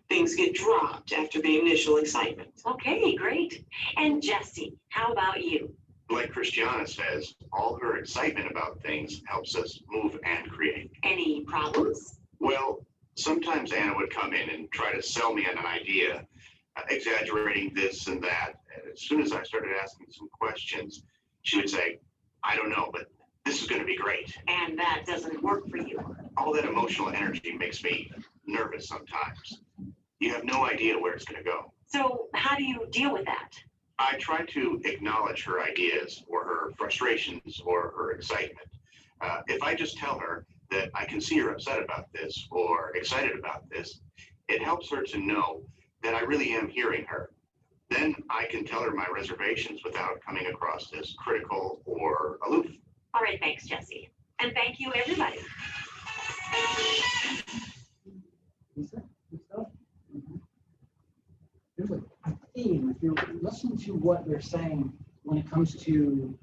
things get dropped after the initial excitement. Okay, great. And Jesse, how about you? Like Christiana says, all her excitement about things helps us move and create. Any problems? Well, sometimes Anna would come in and try to sell me on an idea, exaggerating this and that. And as soon as I started asking some questions, she would say, I don't know, but this is going to be great. And that doesn't work for you. All that emotional energy makes me nervous sometimes. You have no idea where it's going to go. So how do you deal with that? I try to acknowledge her ideas or her frustrations or her excitement. If I just tell her that I can see her upset about this or excited about this, it helps her to know that I really am hearing her. Then I can tell her my reservations without coming across as critical or aloof. All right, thanks, Jesse. And thank you, everybody. listen to what they're saying when it comes to,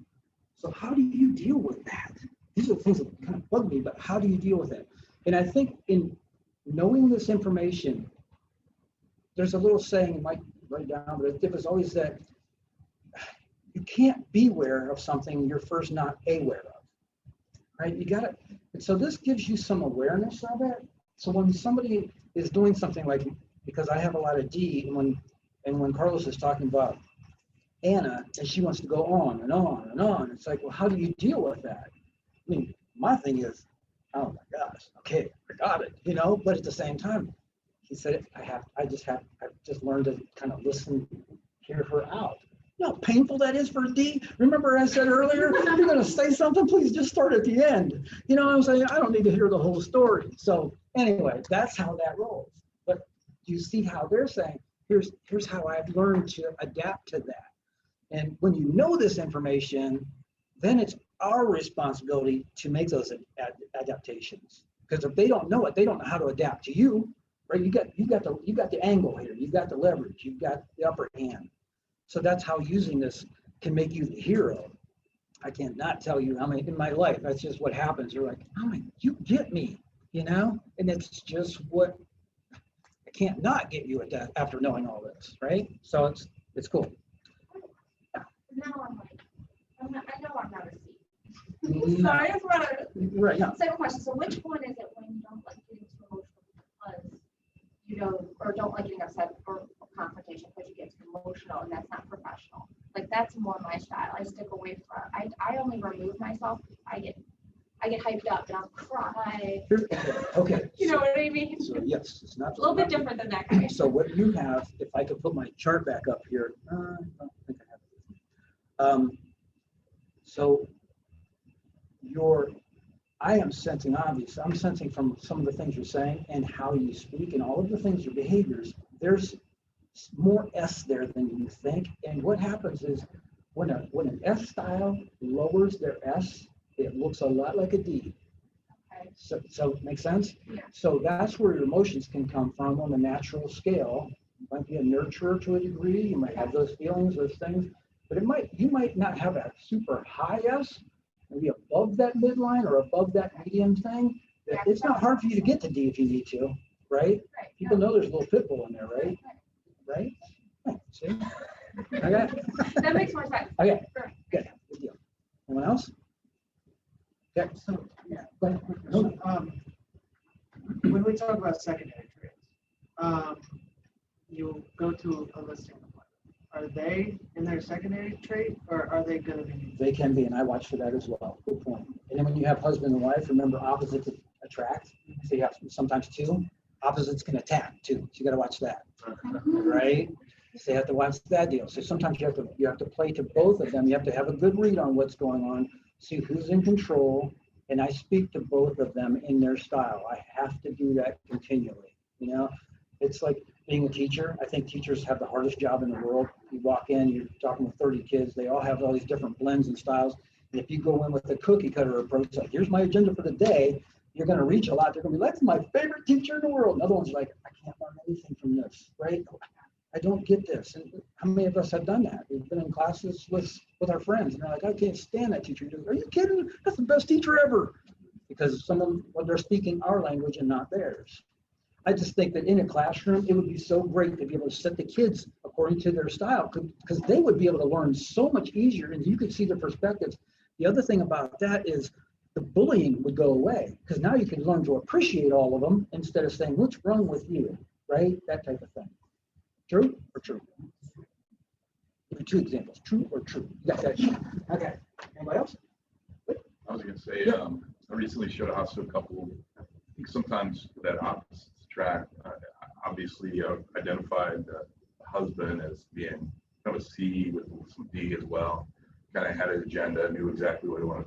so how do you deal with that? These are the things that kind of bug me, but how do you deal with it? And I think in knowing this information, there's a little saying, you might write it down, but it was always that you can't be aware of something you're first not aware of, right? You got to, and so this gives you some awareness of it. So when somebody is doing something like, because I have a lot of D, and when Carlos is talking about Anna, and she wants to go on and on and on, it's like, well, how do you deal with that? I mean, my thing is, oh my gosh, okay, I got it, you know, but at the same time, he said, I've just learned to kind of listen, hear her out. You know how painful that is for D? Remember I said earlier, if you're going to say something, please just start at the end. You know what I'm saying? I don't need to hear the whole story. So anyway, that's how that rolls. But you see how they're saying, here's how I've learned to adapt to that. And when you know this information, then it's our responsibility to make those adaptations. Because if they don't know it, they don't know how to adapt to you, right? You got the angle here, you've got the leverage, you've got the upper hand. So that's how using this can make you the hero. I cannot tell you how many in my life, that's just what happens. You're like, oh my, you get me, you know? And it's just what, I can't not get you at that after knowing all this, right? So it's cool. Now I'm like, I know I'm not a C. No. So I just want to. Right, yeah. Second question. So which one is it when you don't like getting too emotional because you know, or don't like getting upset or confrontation because you get too emotional and that's not professional? Like that's more my style. I stick away from. I only remove myself. I get hyped up and I'll cry. Okay. You know what I mean? So yes, it's not a little bit different than that guy. So what you have, if I could put my chart back up here, I don't think I have it. So I am sensing, obviously, I'm sensing from some of the things you're saying and how you speak and all of the things, your behaviors, there's more S there than you think. And what happens is when an S style lowers their S, it looks a lot like a D. Okay. So make sense? Yeah. So that's where your emotions can come from on the natural scale. You might be a nurturer to a degree, you might have those feelings, those things, but you might not have a super high S, maybe above that midline or above that medium thing. It's not hard for you to get to D if you need to, right? People know there's a little pit bull in there, right? Right? See? Okay. That makes more sense. Okay. Good. Good deal. Anyone else? Okay. So, Yeah. Go ahead. when we talk about secondary traits, you go to a listing appointment. Are they in their secondary trait or are they going to be? They can be, and I watch for that as well. Good point. And then when you have husband and wife, remember opposites attract. So you have sometimes two. Opposites can attack too. So you got to watch that, right? So you have to watch that deal. So sometimes you have to play to both of them. You have to have a good read on what's going on, see who's in control, and I speak to both of them in their style. I have to do that continually. You know, it's like being a teacher. I think teachers have the hardest job in the world. You walk in, you're talking with 30 kids. They all have all these different blends and styles. And if you go in with a cookie cutter approach, like here's my agenda for the day, you're going to reach a lot. They're going to be like, that's my favorite teacher in the world. And other ones are like, I can't learn anything from this, right? I don't get this. And how many of us have done that? We've been in classes with our friends, and they're like, I can't stand that teacher. Are you kidding? That's the best teacher ever. Because they're speaking our language and not theirs. I just think that in a classroom, it would be so great to be able to set the kids according to their style, because they would be able to learn so much easier, and you could see their perspectives. The other thing about that is the bullying would go away, because now you can learn to appreciate all of them instead of saying, what's wrong with you, right? That type of thing. True or true? Give me two examples, true or true. You got that? Okay. Anybody else? I was going to say, I recently showed a house to a couple. I think sometimes that opposites attract. Obviously, identified the husband as being kind of a C with some D as well. Kind of had an agenda, knew exactly what he wanted.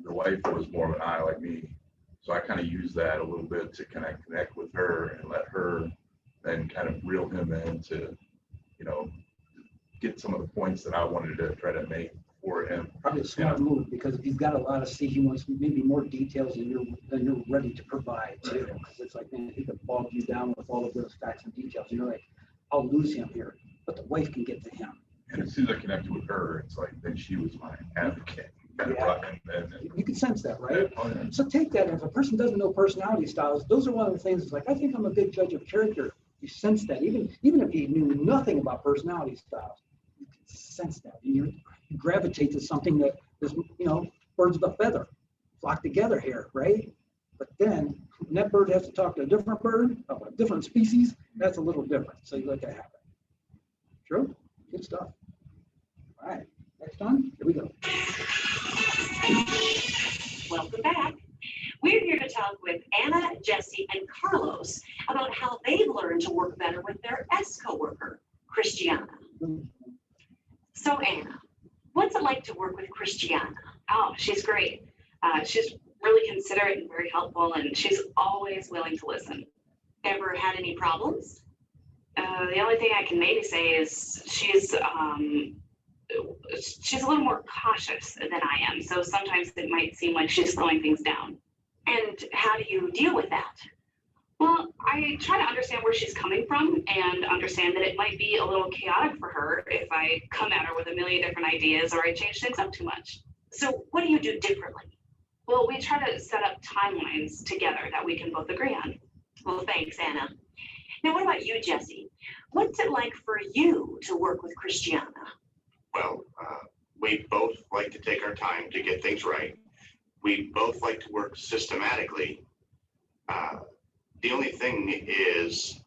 The wife was more of an I like me. So I kind of used that a little bit to connect with her and let her then kind of reel him in to, get some of the points that I wanted to try to make for him. Probably a smart move, because if you've got a lot of C, he wants maybe more details than you're ready to provide too. Because it's like, man, he could bog you down with all of those facts and details. And you're like, I'll lose him here, but the wife can get to him. And as soon as I connected with her, it's like, then she was my advocate. Kind of brought in, and You can sense that, right? Oh, yeah. So take that, if a person doesn't know personality styles, those are one of the things, it's like, I think I'm a good judge of character. You sense that, even if you knew nothing about personality styles, you can sense that. And you gravitate to something that is, birds of a feather, flock together here, right? But then, when that bird has to talk to a different bird of a different species, that's a little different. So you let that happen. True? Good stuff. All right, next one, here we go. Welcome back. We're here to talk with Anna, Jesse, and Carlos about how they've learned to work better with their S coworker, Christiana. So Anna, what's it like to work with Christiana? Oh, she's great. She's really considerate and very helpful, and she's always willing to listen. Ever had any problems? The only thing I can maybe say is she's a little more cautious than I am, so sometimes it might seem like she's slowing things down. And how do you deal with that? Well, I try to understand where she's coming from and understand that it might be a little chaotic for her if I come at her with a million different ideas or I change things up too much. So what do you do differently? Well, we try to set up timelines together that we can both agree on. Well, thanks, Anna. Now, what about you, Jesse? What's it like for you to work with Christiana? Well, we both like to take our time to get things right. We both like to work systematically. The only thing is,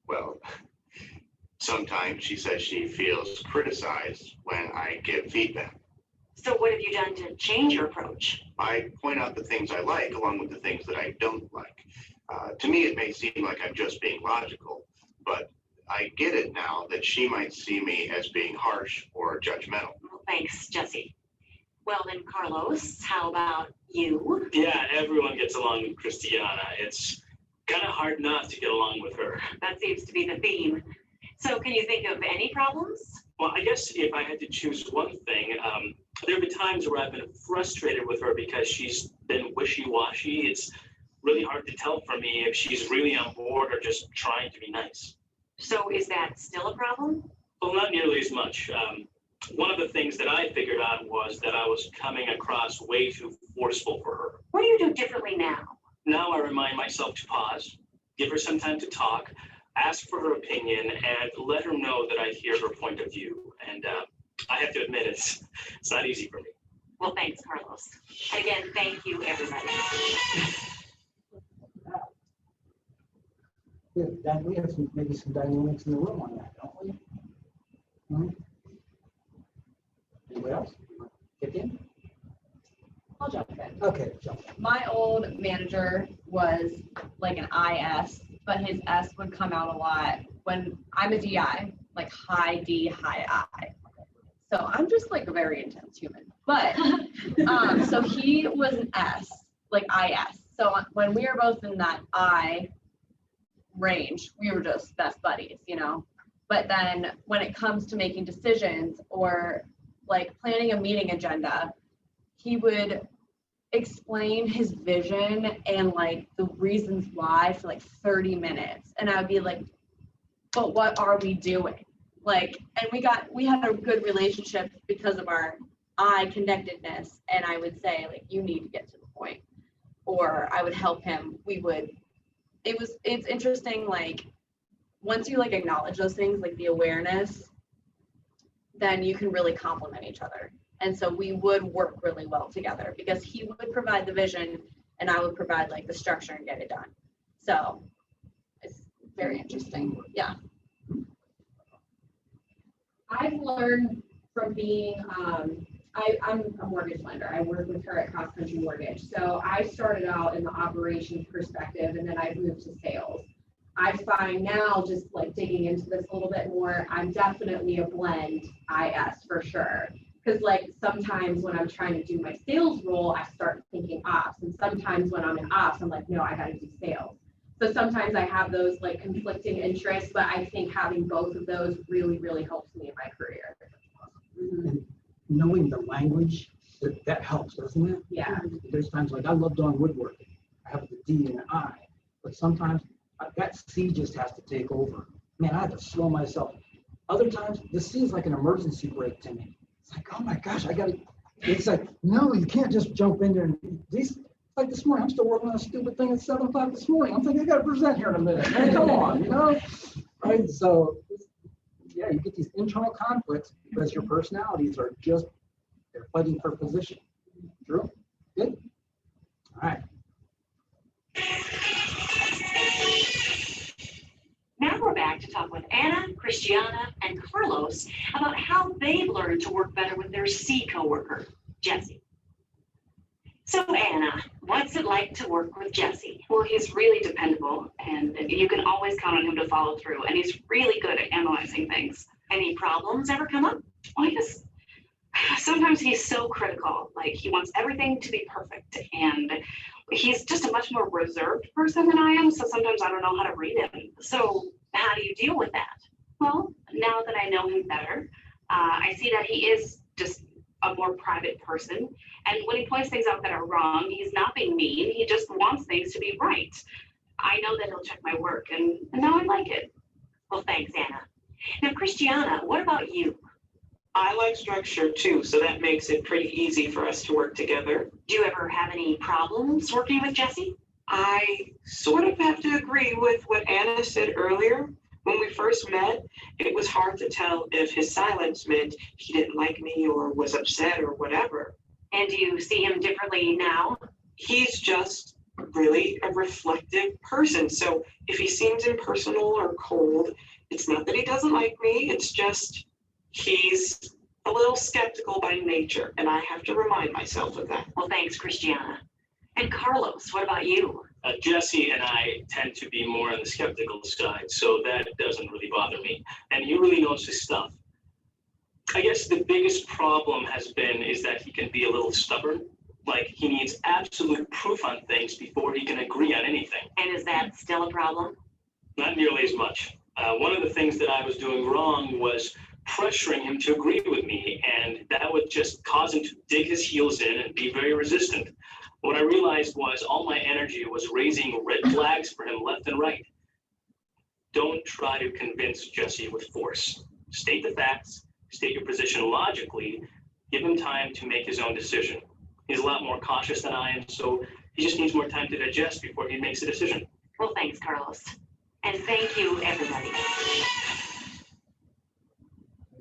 well, sometimes she says she feels criticized when I give feedback. So what have you done to change your approach? I point out the things I like along with the things that I don't like. To me, it may seem like I'm just being logical, but I get it now that she might see me as being harsh or judgmental. Well, thanks, Jesse. Well then, Carlos, how about you? Yeah, everyone gets along with Christiana. It's kind of hard not to get along with her. That seems to be the theme. So can you think of any problems? Well, I guess if I had to choose one thing, there have been times where I've been frustrated with her because she's been wishy-washy. It's really hard to tell from me if she's really on board or just trying to be nice. So is that still a problem? Well, not nearly as much. One of the things that I figured out was that I was coming across way too forceful for her. What do you do differently now? Now I remind myself to pause, give her some time to talk, ask for her opinion, and let her know that I hear her point of view. And I have to admit, it's not easy for me. Well, thanks, Carlos. And again, thank you, everybody. Yeah, we have maybe some dynamics in the room on that, don't we? Hmm? Anybody else? Get in? I'll jump in. Okay, jump in. My old manager was like an IS, but his S would come out a lot when I'm a DI, like high D, high I. So I'm just like a very intense human. But so he was an S, like IS. So when we were both in that I range, we were just best buddies, But then when it comes to making decisions or like planning a meeting agenda, he would explain his vision and like the reasons why for like 30 minutes. And I would be like, but what are we doing? Like, and we had a good relationship because of our eye connectedness. And I would say like, you need to get to the point, or I would help him. It's interesting. Like once you like acknowledge those things, like the awareness, then you can really complement each other. And so we would work really well together because he would provide the vision and I would provide like the structure and get it done. So it's very interesting. Yeah. I've learned from being, I'm a mortgage lender. I work with her at Cross Country Mortgage. So I started out in the operations perspective and then I moved to sales. I find now just like digging into this a little bit more, I'm definitely a blend IS for sure. Because like sometimes when I'm trying to do my sales role, I start thinking ops. And sometimes when I'm in ops, I'm like, no, I got to do sales. So sometimes I have those like conflicting interests, but I think having both of those really, really helps me in my career. And knowing the language, that helps, doesn't it? Yeah. There's times like I love doing woodworking. I have the D and an I, but sometimes that C just has to take over. Man, I have to slow myself. Other times, this seems like an emergency brake to me. It's like, oh my gosh, it's like, no, you can't just jump in there and like this morning, I'm still working on a stupid thing at 7 o'clock this morning. I'm thinking I got to present here in a minute. Man, come on, right? So, yeah, you get these internal conflicts because your personalities are they're fighting for position. True? Good? All right. Now we're back to talk with Anna, Christiana, and Carlos about how they've learned to work better with their C coworker, Jesse. So Anna, what's it like to work with Jesse? Well, he's really dependable, and you can always count on him to follow through, and he's really good at analyzing things. Any problems ever come up? Well, sometimes he's so critical, like he wants everything to be perfect, and he's just a much more reserved person than I am, so sometimes I don't know how to read him. So how do you deal with that? Well, now that I know him better, I see that he is just a more private person. And when he points things out that are wrong, he's not being mean. He just wants things to be right. I know that he'll check my work, and now I like it. Well, thanks, Anna. Now, Christiana, what about you? I like structure too, so that makes it pretty easy for us to work together. Do you ever have any problems working with Jesse? I sort of have to agree with what Anna said earlier. When we first met, it was hard to tell if his silence meant he didn't like me or was upset or whatever. And do you see him differently now? He's just really a reflective person. So if he seems impersonal or cold, it's not that he doesn't like me, it's just he's a little skeptical by nature, and I have to remind myself of that. Well, thanks, Christiana. And Carlos, what about you? Jesse and I tend to be more on the skeptical side, so that doesn't really bother me. And he really knows his stuff. I guess the biggest problem is that he can be a little stubborn. Like, he needs absolute proof on things before he can agree on anything. And is that still a problem? Not nearly as much. One of the things that I was doing wrong was pressuring him to agree with me, and that would just cause him to dig his heels in and be very resistant. What I realized was all my energy was raising red flags for him left and right. Don't try to convince Jesse with force. State the facts, state your position logically, give him time to make his own decision. He's a lot more cautious than I am, so he just needs more time to digest before he makes a decision. Well, thanks, Carlos. And thank you, everybody.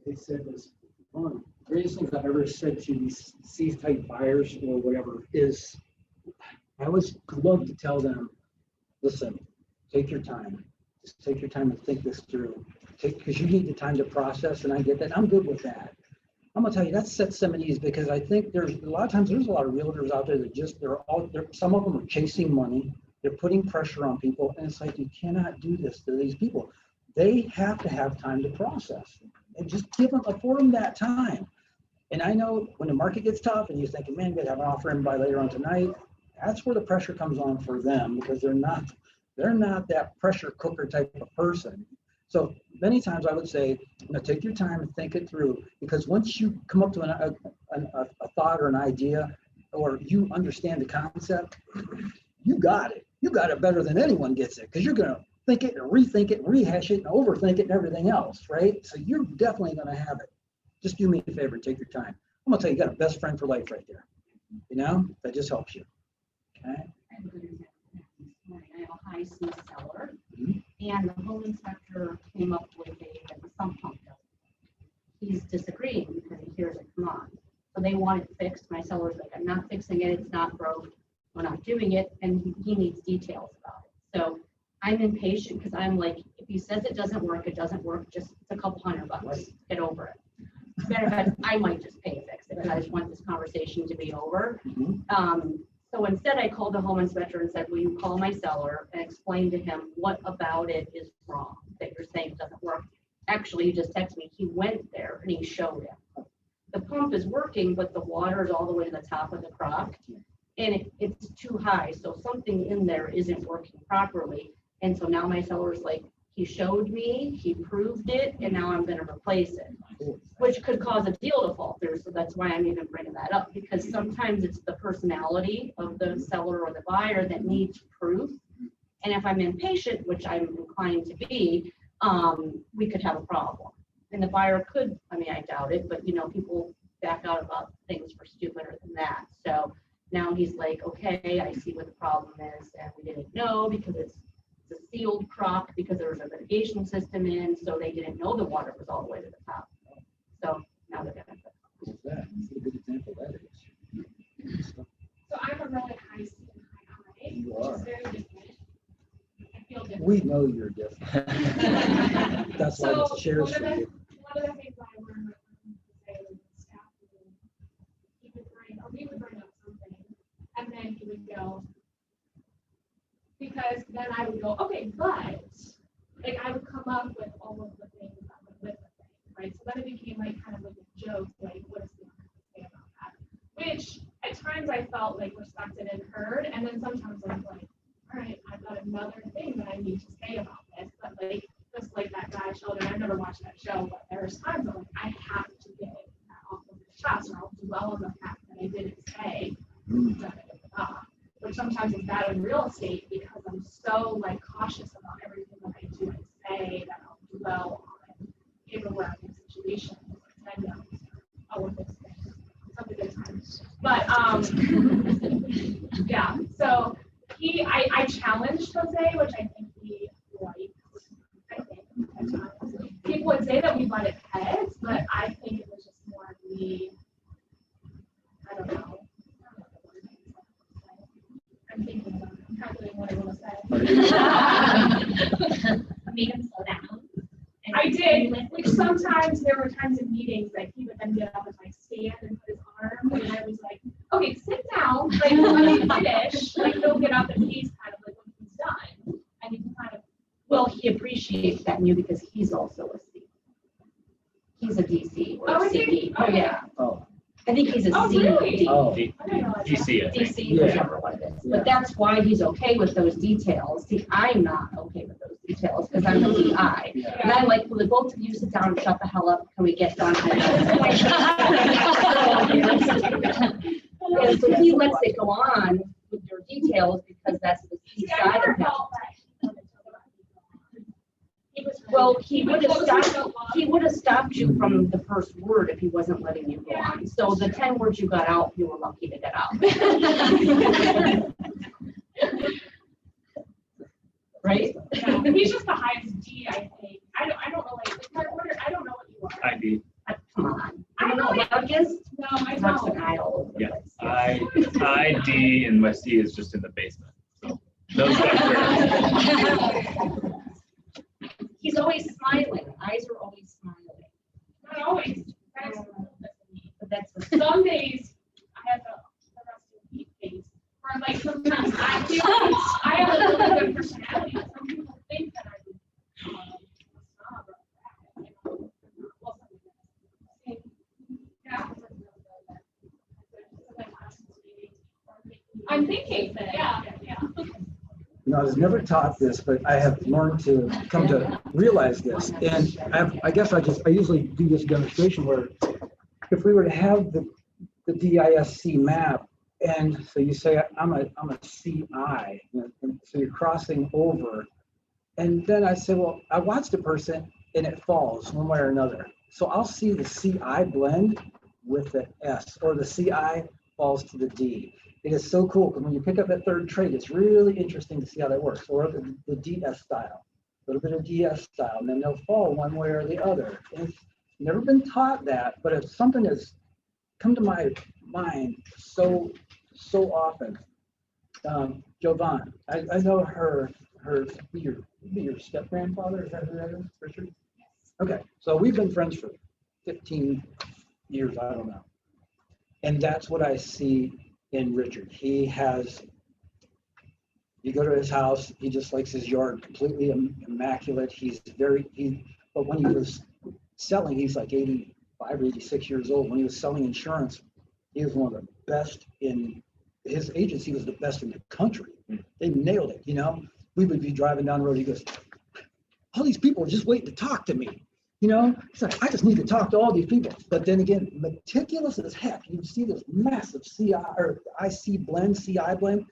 They said this, one of the greatest things I've ever said to these C-type buyers or whatever is, I always love to tell them, listen, take your time. Just take your time and think this through. Because you need the time to process, and I get that. I'm good with that. I'm gonna tell you, that sets some of these, because I think there's a lot of of realtors out there that some of them are chasing money. They're putting pressure on people, and it's like, you cannot do this to these people. They have to have time to process, and just afford them that time. And I know when the market gets tough and you're thinking, man, you gotta have an offer in by later on tonight, that's where the pressure comes on for them, because they're not that pressure cooker type of person. So many times I would say, take your time and think it through, because once you come up to a thought or an idea, or you understand the concept, you got it. You got it better than anyone gets it, because you're going to think it and rethink it and rehash it and overthink it and everything else, right? So you're definitely going to have it. Just do me a favor, take your time. I'm going to tell you, you got a best friend for life right there. That just helps you. Okay. I have a good example this morning. I have a high C cellar, and the home inspector came up with a sump pump. He's disagreeing because he hears it come on. So they want it fixed. My seller's like, I'm not fixing it. It's not broke. We're not doing it. And he needs details about it. So I'm impatient, because I'm like, if he says it doesn't work, it doesn't work. Just it's a couple $100. Get over it. Matter of fact, I might just pay to fix it, because I just want this conversation to be over. So instead, I called the home inspector and said, will you call my seller and explain to him what about it is wrong, that you're saying it doesn't work. Actually, he just texted me. He went there and he showed him. The pump is working, but the water is all the way to the top of the crock, and it's too high. So something in there isn't working properly. And so now my seller's like, he showed me, he proved it, and now I'm going to replace it, which could cause a deal to fall through. So that's why I'm even bringing that up, because sometimes it's the personality of the seller or the buyer that needs proof. And if I'm impatient, which I'm inclined to be, we could have a problem. And the buyer could, I mean, I doubt it, but people back out about things for stupider than that. So now he's like, okay, I see what the problem is, and we didn't know because it's a sealed crock because there was a mitigation system in, so they didn't know the water was all the way to the top. So now they're gonna. What's that? That's a good example of that is. So I'm a really high C and high I, You which are. is very different. I feel different. We know you're different. That's why So this chair's one for of the you. things I learned was staff he would bring, or we would bring up something, and then he would go, because then I would go, okay, but, like, I would come up with all of the things that went with the thing, right? So then it became like kind of like a joke, like, what is the say about that? Which at times I felt like respected and heard, and then sometimes I was like, all right, I've got another thing that I need to say about this, but like, just like that guy showed, and I've never watched that show, but there's times I'm like, I have to get that off of the chest, or I'll dwell on the fact that I didn't say, which sometimes is bad in real estate because I'm so like cautious about everything that I do and say that I'll dwell on paperwork and situations, and all of those things. Some good times. But yeah, so I challenged Jose, which I think he liked. I think at times. People would say that we butted heads, but I think it was just more me. I don't know. I'm thinking, I'm calculating what I want to say. Made him slow down. I did, which sometimes there were times in meetings that he would then get up and like stand and put his arm, and I was like, okay, sit down, like let me finish. Like he'll get up and he's kind of like when he's done, and you can kind of. Well, he appreciates that in you because he's also a C. He's a DC or a CE. Oh, yeah. Oh. I think he's a C. Really? Oh. DC, I think. DC, whichever one it is. But that's why he's okay with those details. See, I'm not okay with those details because I'm a DI. And I'm like, will the both of you sit down and shut the hell up? Can we get done? And so he lets it go on with your details because that's the C side of him. Well, he would have stopped you from the first word if he wasn't letting you go on. So the 10 words you got out, you were lucky to get out. Right? Yeah, he's just the highest D, I think. I don't know, like, my order, I don't know what you are. ID. Come on. I don't know largest. No, I Mark's don't. an I all over the Yeah, place. ID, and my C is just in the basement. So those guys are. He's always smiling. Eyes are always smiling. Not always. But that's the Some days I have the rest of the face. Or like sometimes I feel like I have a really good personality. Some people think that I'm a snob or that, you know. Well, yeah. I'm thinking that, yeah. You know, I was never taught this, but I have learned to come to realize this. And I guess I usually do this demonstration where if we were to have the DISC map, and so you say, I'm a CI, and so you're crossing over. And then I say, well, I watched a person and it falls one way or another. So I'll see the CI blend with the S, or the CI falls to the D. It is so cool because when you pick up that third trait, it's really interesting to see how that works. Or the DS style, a little bit of DS style, and then they'll fall one way or the other. And it's never been taught that, but it's something that's come to my mind so often. Jovan, I know her be your step grandfather. Is that who that is, Richard? Okay, so we've been friends for 15 years. I don't know, and that's what I see in Richard. He has, you go to his house, he just likes his yard completely immaculate. But when he was selling, he's like 85 or 86 years old. When he was selling insurance, he was one of the best in his agency, was the best in the country. They nailed it, you know. We would be driving down the road, he goes, all these people are just waiting to talk to me. You know, he's like, I just need to talk to all these people. But then again, meticulous as heck. You see this massive CI or IC blend, CI blend,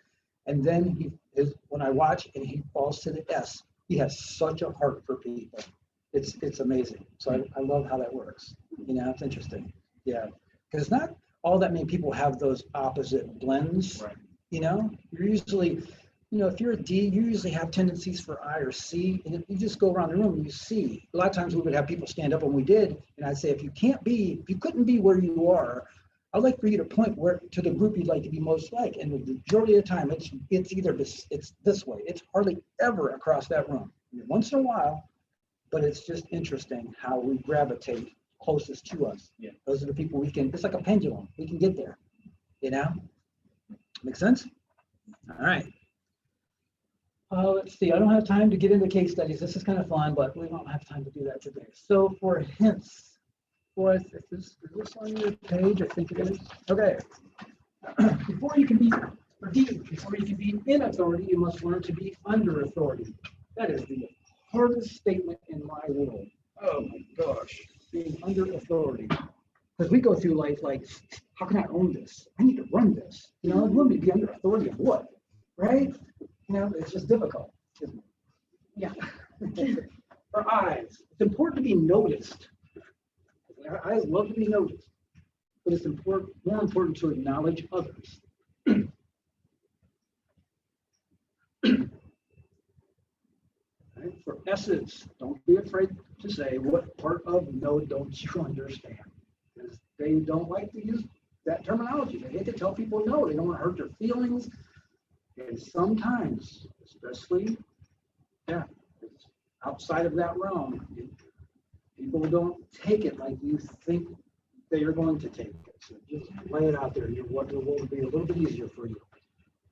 and then when I watch and he falls to the S, he has such a heart for people. It's amazing. So I love how that works. You know, it's interesting. Yeah, because not all that many people have those opposite blends. Right. You know, you're usually, you know, if you're a D, you usually have tendencies for I or C, and if you just go around the room and you see. A lot of times we would have people stand up when we did, and I'd say, if you couldn't be where you are, I'd like for you to point where to the group you'd like to be most like. And the majority of the time, it's either this way. It's hardly ever across that room. Once in a while, but it's just interesting how we gravitate closest to us. Yeah. Those are the people we can. It's like a pendulum. We can get there. You know. Make sense? All right. Let's see. I don't have time to get into case studies. This is kind of fun, but we don't have time to do that today. So for hints. Is this on your page? I think it is. Okay. Before you can be in authority, you must learn to be under authority. That is the hardest statement in my world. Oh my gosh, being under authority. Because we go through life like, how can I own this? I need to run this. You know, you want me to be under authority of what? Right? You know, it's just difficult. Yeah. For eyes, it's important to be noticed. Our eyes love to be noticed, but it's more important to acknowledge others. Right? For S's, don't be afraid to say what part of no don't you understand, because they don't like to use that terminology. They hate to tell people no. They don't want to hurt their feelings, and sometimes, especially, it's outside of that realm. People don't take it like you think they are going to take it. So just lay it out there. It will be a little bit easier for you.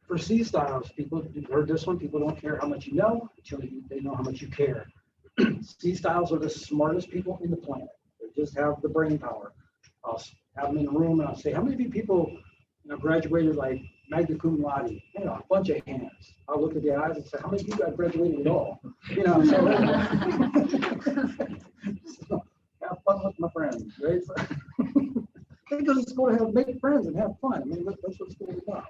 For C styles, you've heard this one, people don't care how much you know until they know how much you care. C styles are the smartest people in the planet. They just have the brain power. I'll have them in a room and I'll say, how many of you people graduated like magna cum laude? You know, a bunch of hands. I'll look at the eyes and say, how many of you got graduated at all? You know, so have fun with my friends, right? Because it's going to make friends and have fun. I mean, that's what school is about.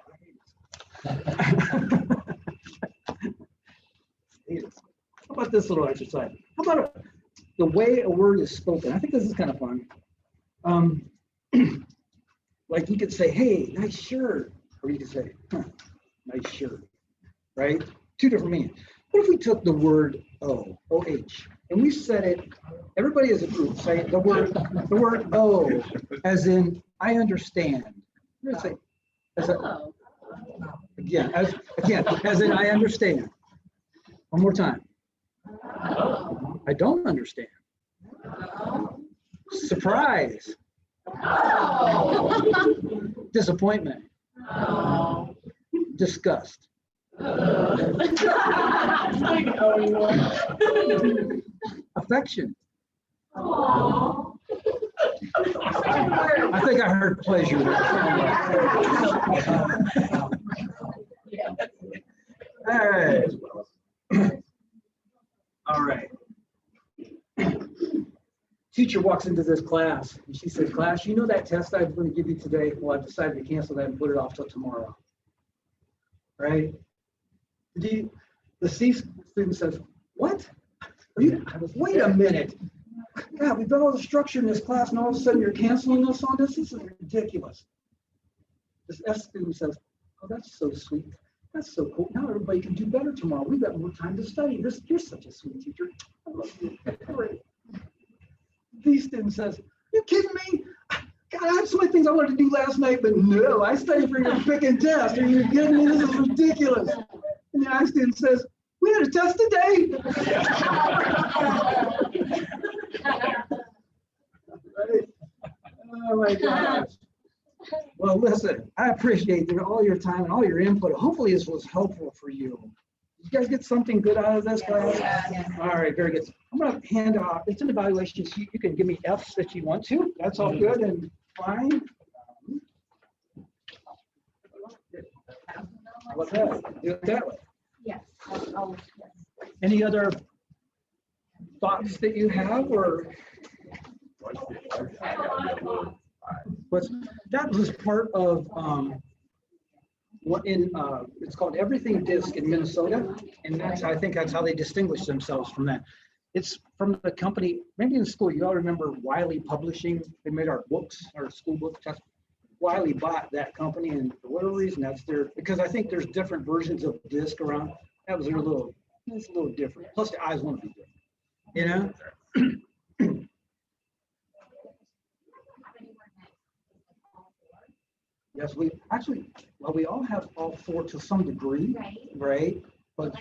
How about this little exercise? How about the way a word is spoken? I think this is kind of fun. Like you could say, hey, nice shirt. Or you could say, nice shirt, right? Two different meanings. What if we took the word O-H, and we said it, everybody as a group, say the word O, as in, I understand. We're gonna say, as in, I understand. One more time. I don't understand. Surprise. Disappointment. Disgust. Affection. I think I heard pleasure. All right. All right. Teacher walks into this class and she says, class, you know that test I was going to give you today? Well, I decided to cancel that and put it off till tomorrow. Right? The C student says, what? Wait a minute. God, we've got all the structure in this class and all of a sudden you're canceling us on this? This is ridiculous. This F student says, oh, that's so sweet. That's so cool. Now everybody can do better tomorrow. We've got more time to study. You're such a sweet teacher. I love you. Great. The student says, you kidding me? God, I had so many things I wanted to do last night, but no, I studied for your freaking test. Are you kidding me? This is ridiculous. And the I student says, we had a test today. Right? Oh my gosh. Well, listen, I appreciate all your time and all your input. Hopefully this was helpful for you. Did you guys get something good out of this class? Yeah. All right, very good. I'm going to hand out, it's an evaluation sheet. You can give me Fs if you want to. That's all good and fine. What's that? Do it that way. Yes. Any other thoughts that you have, or that was part of what in it's called Everything DiSC in Minnesota, and I think that's how they distinguish themselves from that. It's from the company, maybe in school, you all remember Wiley Publishing? They made our books, our school book test. Wiley bought that company, and for whatever reason, that's their, because I think there's different versions of DiSC around. That was their little, it's a little different. Plus the eyes want to be different, you know? Yes, we actually, well, we all have all four to some degree, right? But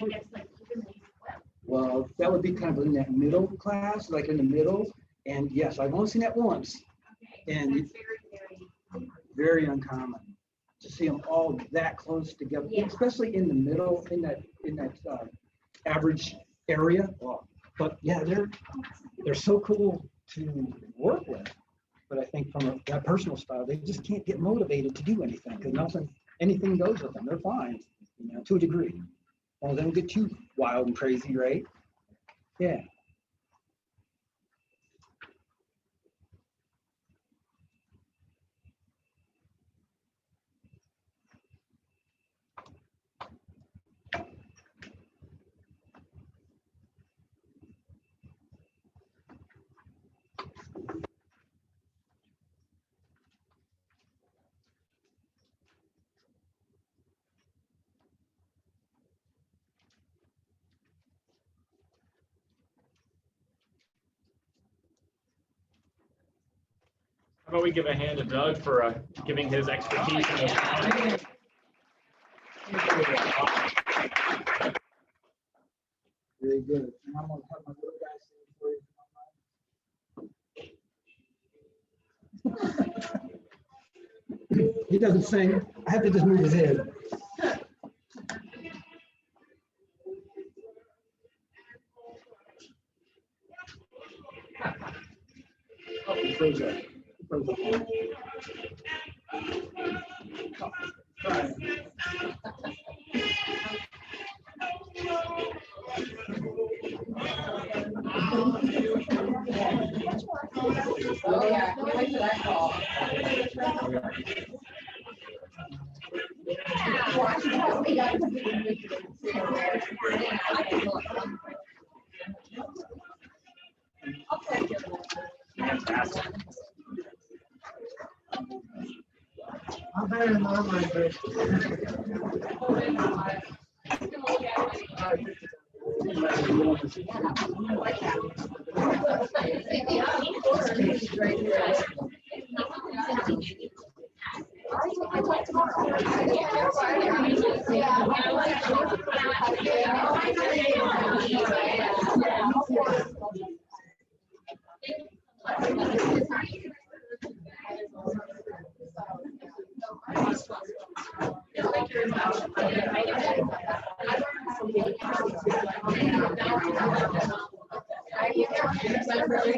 well, that would be kind of in that middle class, like in the middle. And yes, I've only seen that once. And it's very uncommon to see them all that close together, especially in the middle, in that average area. Well, but yeah, they're so cool to work with. But I think from that personal style, they just can't get motivated to do anything because anything goes with them. They're fine, you know, to a degree. Well, they don't get too wild and crazy, right? Yeah. How about we give a hand to Doug for giving his expertise? Very good. And I'm gonna have my little guy sing for you. He doesn't sing. I have to just move his head. Oh, he froze up. He froze up. Try it. Oh, yeah, can't wait for that call. I'm better than my first.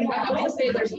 I will say there's